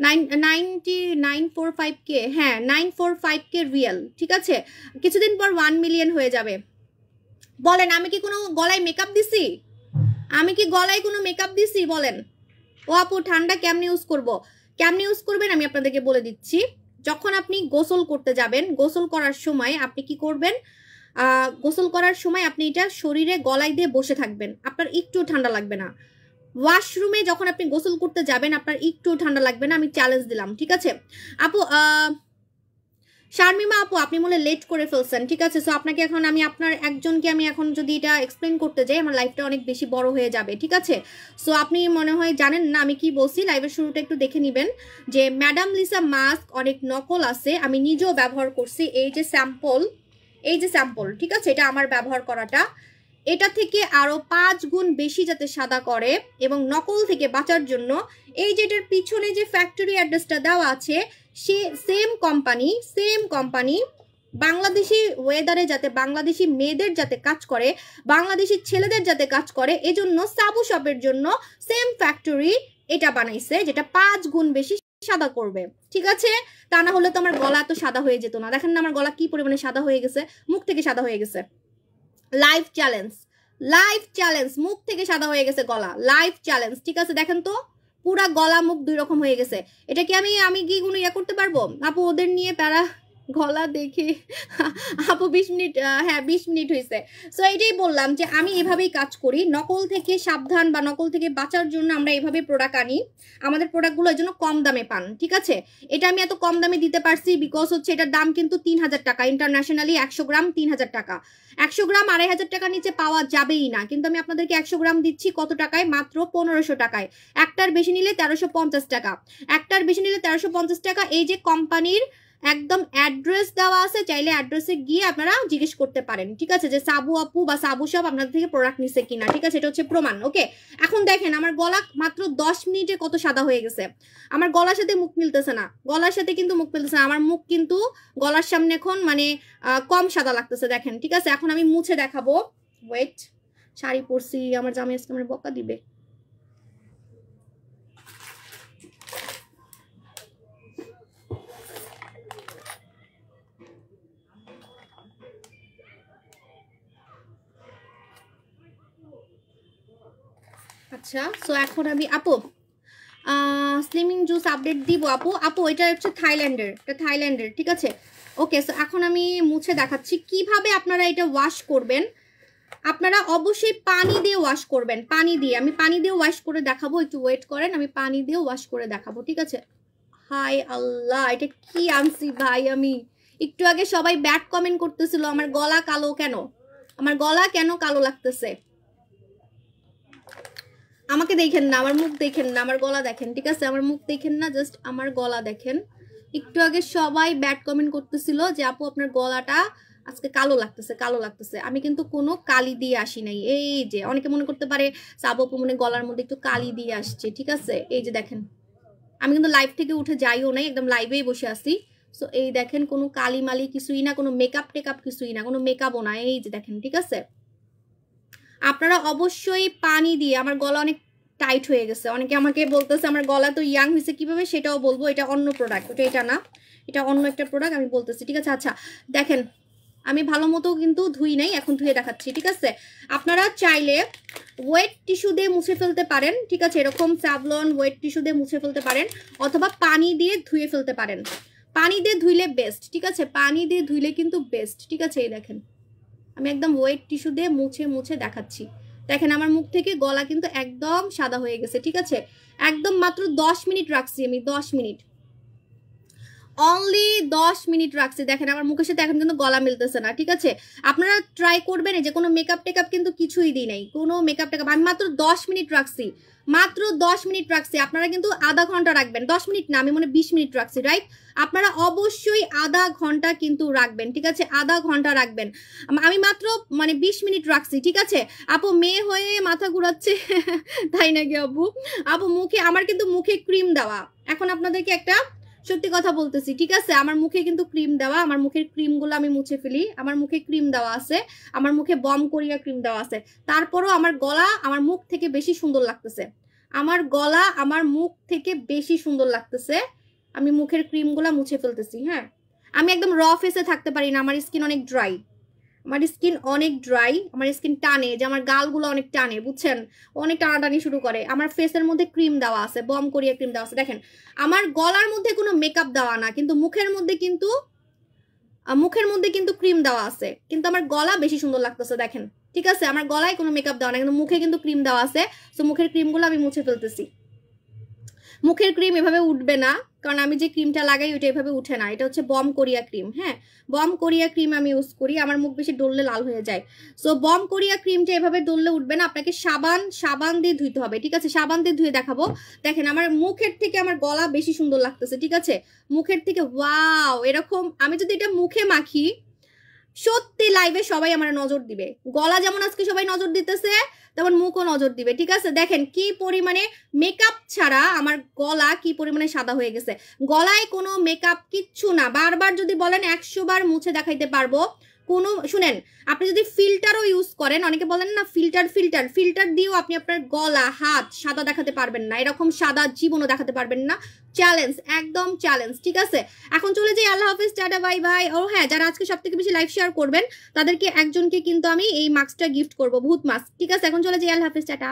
9945K, হ্যাঁ 945K রিয়েল, ঠিক আছে? কিছুদিন পর 1 মিলিয়ন হয়ে যাবে। বলেন আমি কি কোনো গলায় মেকআপ দিছি? আমি কি গলায় কোনো মেকআপ দিছি বলেন? ও আপু ঠান্ডা কেমনে ইউজ করব? কেমনে ইউজ করবেন আমি আপনাদেরকে বলে দিচ্ছি। যখন আপনি গোসল করতে যাবেন, গোসল করার সময় আপনি কি করবেন? গোসল করার সময় আপনি এটা শরীরে গলায় দিয়ে বসে থাকবেন, আপনার একটু ঠান্ডা লাগবে না। ওয়াশরুমে যখন আপনি গোসল করতে যাবেন আপনার একটু ঠান্ডা লাগবে না, আমি চ্যালেঞ্জ দিলাম, ঠিক আছে? আপু শারমিমা আপু আপনি মনে লেট করে ফেলছেন, ঠিক আছে? সো আপনাকে এখন আমি আপনার একজনকে আমি এখন যদি এটা এক্সপ্লেন করতে যাই আমার লাইফটা অনেক বেশি বড় হয়ে যাবে, ঠিক আছে? সো আপনি মনে হয় জানেন না আমি কি বলছি, লাইভের শুরুটা একটু দেখে নেবেন যে ম্যাডাম লিসা মাস্ক অনেক নকল আছে, আমি নিজেও ব্যবহার করছি। এই যে স্যাম্পল, এই যে স্যাম্পল, ঠিক আছে? এটা আমার ব্যবহার করাটা, এটা থেকে আরো 5 গুণ বেশি যাতে সাদা করে এবং নকল থেকে বাঁচার জন্য এই যে এটার পিছনে যে ফ্যাক্টরি অ্যাড্রেসটা দেওয়া আছে, সে সেম কোম্পানি বাংলাদেশি ওয়েদারে যাতে বাংলাদেশি মেয়েদের যাতে কাজ করে, বাংলাদেশি ছেলেদের যাতে কাজ করে, এজন্য সাবু শপের জন্য সেম ফ্যাক্টরি এটা বানাইছে, যেটা 5 গুণ বেশি সাদা করবে, ঠিক আছে? তা না হলে তো আমার গলা এত সাদা হয়ে যেত না। দেখেন না আমার গলা কি পরিমাণে সাদা হয়ে গেছে, মুখ থেকে সাদা হয়ে গেছে। লাইভ চ্যালেঞ্জ, মুখ থেকে সাদা হয়ে গেছে গলা, লাইভ চ্যালেঞ্জ, ঠিক আছে? দেখেন তো পুরা গলা মুখ দুই রকম হয়ে গেছে। এটা কি আমি কি কোনো ইয়া করতে পারবো? আপু ওদের নিয়ে প্যারা গলা দেখে আপু 20 মিনিট, হ্যাঁ 20 মিনিট হয়েছে। সো এটাই বললাম যে আমি এভাবেই কাজ করি, নকল থেকে সাবধান বা নকল থেকে বাঁচার জন্য আমরা এভাবে প্রোডাক্ট আনি। আমাদের প্রোডাক্টগুলো এর জন্য কম দামে পান, ঠিক আছে। এটা আমি এত কম দামে দিতে পারছি বিকজ হচ্ছে এটার দাম কিন্তু 3000 টাকা ইন্টারন্যাশনালি। 100 গ্রাম 3000 টাকা, 100 গ্রাম 2500 টাকার নিচে পাওয়া যাবেই না। কিন্তু আমি আপনাদেরকে 100 গ্রাম দিচ্ছি কত টাকায়? মাত্র 1500 টাকায়। একটার বেশি নিলে 1350 টাকা, একটার বেশি নিলে 1350 টাকা। এই যে কোম্পানির একদম অ্যাড্রেস দেওয়া আছে, চাইলে অ্যাড্রেসে গিয়ে আপনারা জিজ্ঞেস করতে পারেন, ঠিক আছে, যে সাবু আপু বা সাবু সব আপনাদের থেকে প্রোডাক্ট নিছে কিনা, ঠিক আছে। এটা হচ্ছে প্রমাণ। ওকে, এখন দেখেন আমার গলা মাত্র 10 মিনিটে কত সাদা হয়ে গেছে। আমার গলার সাথে মুখ মিলতেছে না, গলার সাথে কিন্তু মুখ মিলতেছে না। আমার মুখ কিন্তু গলার সামনে এখন মানে কম সাদা লাগতেছে, দেখেন, ঠিক আছে। এখন আমি মুছে দেখাবো। ওয়েট, শাড়ি পরছি, আমার জামাই আজকে আমার বকা দিবে। আচ্ছা, সো এখন আমি আপু স্লিমিং জুস আপডেট দিব আপু। আপু এটা হচ্ছে থাইল্যান্ডের, এটা থাইল্যান্ডের, ঠিক আছে। ওকে, সো এখন আমি মুছে দেখাচ্ছি কিভাবে আপনারা এটা ওয়াশ করবেন। আপনারা অবশ্যই পানি দিয়ে ওয়াশ করবেন, পানি দিয়ে। আমি পানি দিয়ে ওয়াশ করে দেখাবো, একটু ওয়েট করেন, আমি পানি দিয়ে ওয়াশ করে দেখাবো, ঠিক আছে। হাই আল্লাহ, এটা কি আনছি ভাই আমি। একটু আগে সবাই ব্যাড কমেন্ট করতেছিল আমার গলা কালো কেন, আমার গলা কেন কালো লাগতেছে। আমাকে দেখেন না, আমার মুখ দেখেন না, আমার গলা দেখেন, ঠিক আছে। আমার মুখ দেখেন না, জাস্ট আমার গলা দেখেন। একটু আগে সবাই ব্যাড কমেন্ট করতেছিল যে আপু আপনার গলাটা আজকে কালো লাগতেছে, কালো লাগতেছে। আমি কিন্তু কোনো কালি দিয়ে আসি নাই। এই যে অনেকে মনে করতে পারে সাবু আপু মনে গলার মধ্যে একটু কালি দিয়ে আসছে, ঠিক আছে। এই যে দেখেন, আমি কিন্তু লাইভ থেকে উঠে যাইও নাই, একদম লাইভেই বসে আছি। সো এই দেখেন, কোনো কালি মালি কিছুই না, কোনো মেকআপ টেকআপ কিছুই না, কোনো মেকআপও না। এই যে দেখেন, ঠিক আছে। আপনারা অবশ্যই পানি দিয়ে, আমার গলা অনেক টাইট হয়ে গেছে, অনেকে আমাকে বলতেছে আমার গলা তো ইয়াং হয়েছে কিভাবে, সেটাও বলবো। এটা অন্য প্রোডাক্ট, ওটা এটা না, এটা অন্য একটা প্রোডাক্ট, আমি বলতেছি, ঠিক আছে। আচ্ছা দেখেন, আমি ভালো মতো কিন্তু ধুই নাই, এখন ধুয়ে দেখাচ্ছি, ঠিক আছে। আপনারা চাইলে ওয়েট টিস্যু দিয়ে মুছে ফেলতে পারেন, ঠিক আছে। এরকম স্যাভলন ওয়েট টিস্যু দিয়ে মুছে ফেলতে পারেন, অথবা পানি দিয়ে ধুয়ে ফেলতে পারেন। পানি দিয়ে ধুইলে বেস্ট, ঠিক আছে, পানি দিয়ে ধুইলে কিন্তু বেস্ট, ঠিক আছে। এই দেখেন, আমি একদম ওয়েট টিস্যু দিয়ে মুছে মুছে দেখাচ্ছি। দেখেন আমার মুখ থেকে গলা কিন্তু একদম সাদা হয়ে গেছে, ঠিক আছে। একদম মাত্র 10 মিনিট রাখছি আমি, 10 মিনিট, অনলি 10 মিনিট রাখছি। দেখেন আমার মুখের সাথে এখন কিন্তু গলা মিলতেছে না, ঠিক আছে। আপনারা ট্রাই করবেন, যে কোনো মেকআপ টেকআপ কিন্তু কিছুই দিই নাই, কোনো মেকআপ টেকআপ। আমি মাত্র 10 মিনিট রাখছি, মাত্র 10 মিনিট রাখছি। আপনারা কিন্তু আধা ঘন্টা রাখবেন, 10 মিনিট না, আমি মনে 20 মিনিট রাখছি, রাইট। আপনারা অবশ্যই আধা ঘন্টা কিন্তু রাখবেন, ঠিক আছে, আধা ঘন্টা রাখবেন। আমি মাত্র মানে 20 মিনিট রাখছি, ঠিক আছে। আপু মেয়ে হয়ে মাথা ঘুরাচ্ছে তাই নাকি আপু? আপু মুখে, আমার কিন্তু মুখে ক্রিম দেওয়া। এখন আপনাদেরকে একটা সত্যি কথা বলতেছি, ঠিক আছে। আমার মুখে কিন্তু ক্রিম দেওয়া, আমার মুখের ক্রিমগুলো আমি মুছে ফেলি। আমার মুখে ক্রিম দেওয়া আছে, আমার মুখে বম কোরিয়া ক্রিম দেওয়া আছে। তারপরও আমার গলা আমার মুখ থেকে বেশি সুন্দর লাগতেছে, আমার গলা আমার মুখ থেকে বেশি সুন্দর লাগতেছে। আমি মুখের ক্রিমগুলো মুছে ফেলতেছি। হ্যাঁ, আমি একদম র ফেসে থাকতে পারি না, আমার স্কিন অনেক ড্রাই, আমার স্কিন অনেক ড্রাই, আমার স্কিন টানে, যে আমার গালগুলো অনেক টানে, বুঝছেন, অনেক টানাটানি শুরু করে। আমার ফেসের মধ্যে ক্রিম দেওয়া আছে, বম কোরিয়া ক্রিম দেওয়া আছে। দেখেন আমার গলার মধ্যে কোনো মেকআপ দেওয়া না, কিন্তু মুখের মধ্যে কিন্তু ক্রিম দেওয়া আছে, কিন্তু আমার গলা বেশি সুন্দর লাগতেছে, দেখেন, ঠিক আছে। আমার গলায় কোনো মেকআপ দেওয়া না, কিন্তু মুখে কিন্তু ক্রিম দেওয়া আছে। তো মুখের ক্রিমগুলো আমি মুছে ফেলতেছি। মুখের ক্রিম এভাবে উঠবে না, কারণ আমি যে ক্রিমটা লাগাই ওইটা এভাবে উঠে না। এটা হচ্ছে বম কোরিয়া ক্রিম। হ্যাঁ, বম কোরিয়া ক্রিম আমি ইউজ করি, আমার মুখ বেশি ডললে লাল হয়ে যায়। সো বম কোরিয়া ক্রিমটা এভাবে ডললে উঠবে না, আপনাকে সাবান দিয়ে ধুইতে হবে, ঠিক আছে। সাবান দিয়ে ধুয়ে দেখাবো। দেখেন আমার মুখের থেকে আমার গলা বেশি সুন্দর লাগতেছে, ঠিক আছে, মুখের থেকে। ওয়াও, এরকম আমি যদি এটা মুখে মাখি, সত্যি লাইভে সবাই আমার নজর দিবে। গলা যেমন আজকে সবাই নজর দিতেছে, তেমন মুখও নজর দিবে, ঠিক আছে। দেখেন কি পরিমাণে মেকআপ ছাড়া আমার গলা কি পরিমাণে সাদা হয়ে গেছে। গলায় কোনো মেকআপ কিচ্ছু না। বারবার যদি বলেন 100 বার মুছে দেখাইতে পারবো। কোনো শুনেন, আপনি যদি ফিল্টারও ইউজ করেন, অনেকে বলেন না ফিল্টার দিয়েও আপনি আপনার গলা হাত সাদা দেখাতে পারবেন না, এরকম সাদা জীবনও দেখাতে পারবেন না। চ্যালেঞ্জ, একদম চ্যালেঞ্জ, ঠিক আছে। এখন চলে যাই, আল্লাহ হাফিজ, টাটা, বাই বাই। ও হ্যাঁ, যারা আজকে সবথেকে বেশি লাইভ শেয়ার করবেন তাদেরকে একজনকে কিন্তু আমি এই মাস্কটা গিফট করবো, ভূত মাস্ক, ঠিক আছে। এখন চলে যাই, আল্লাহ হাফিজ, টাটা।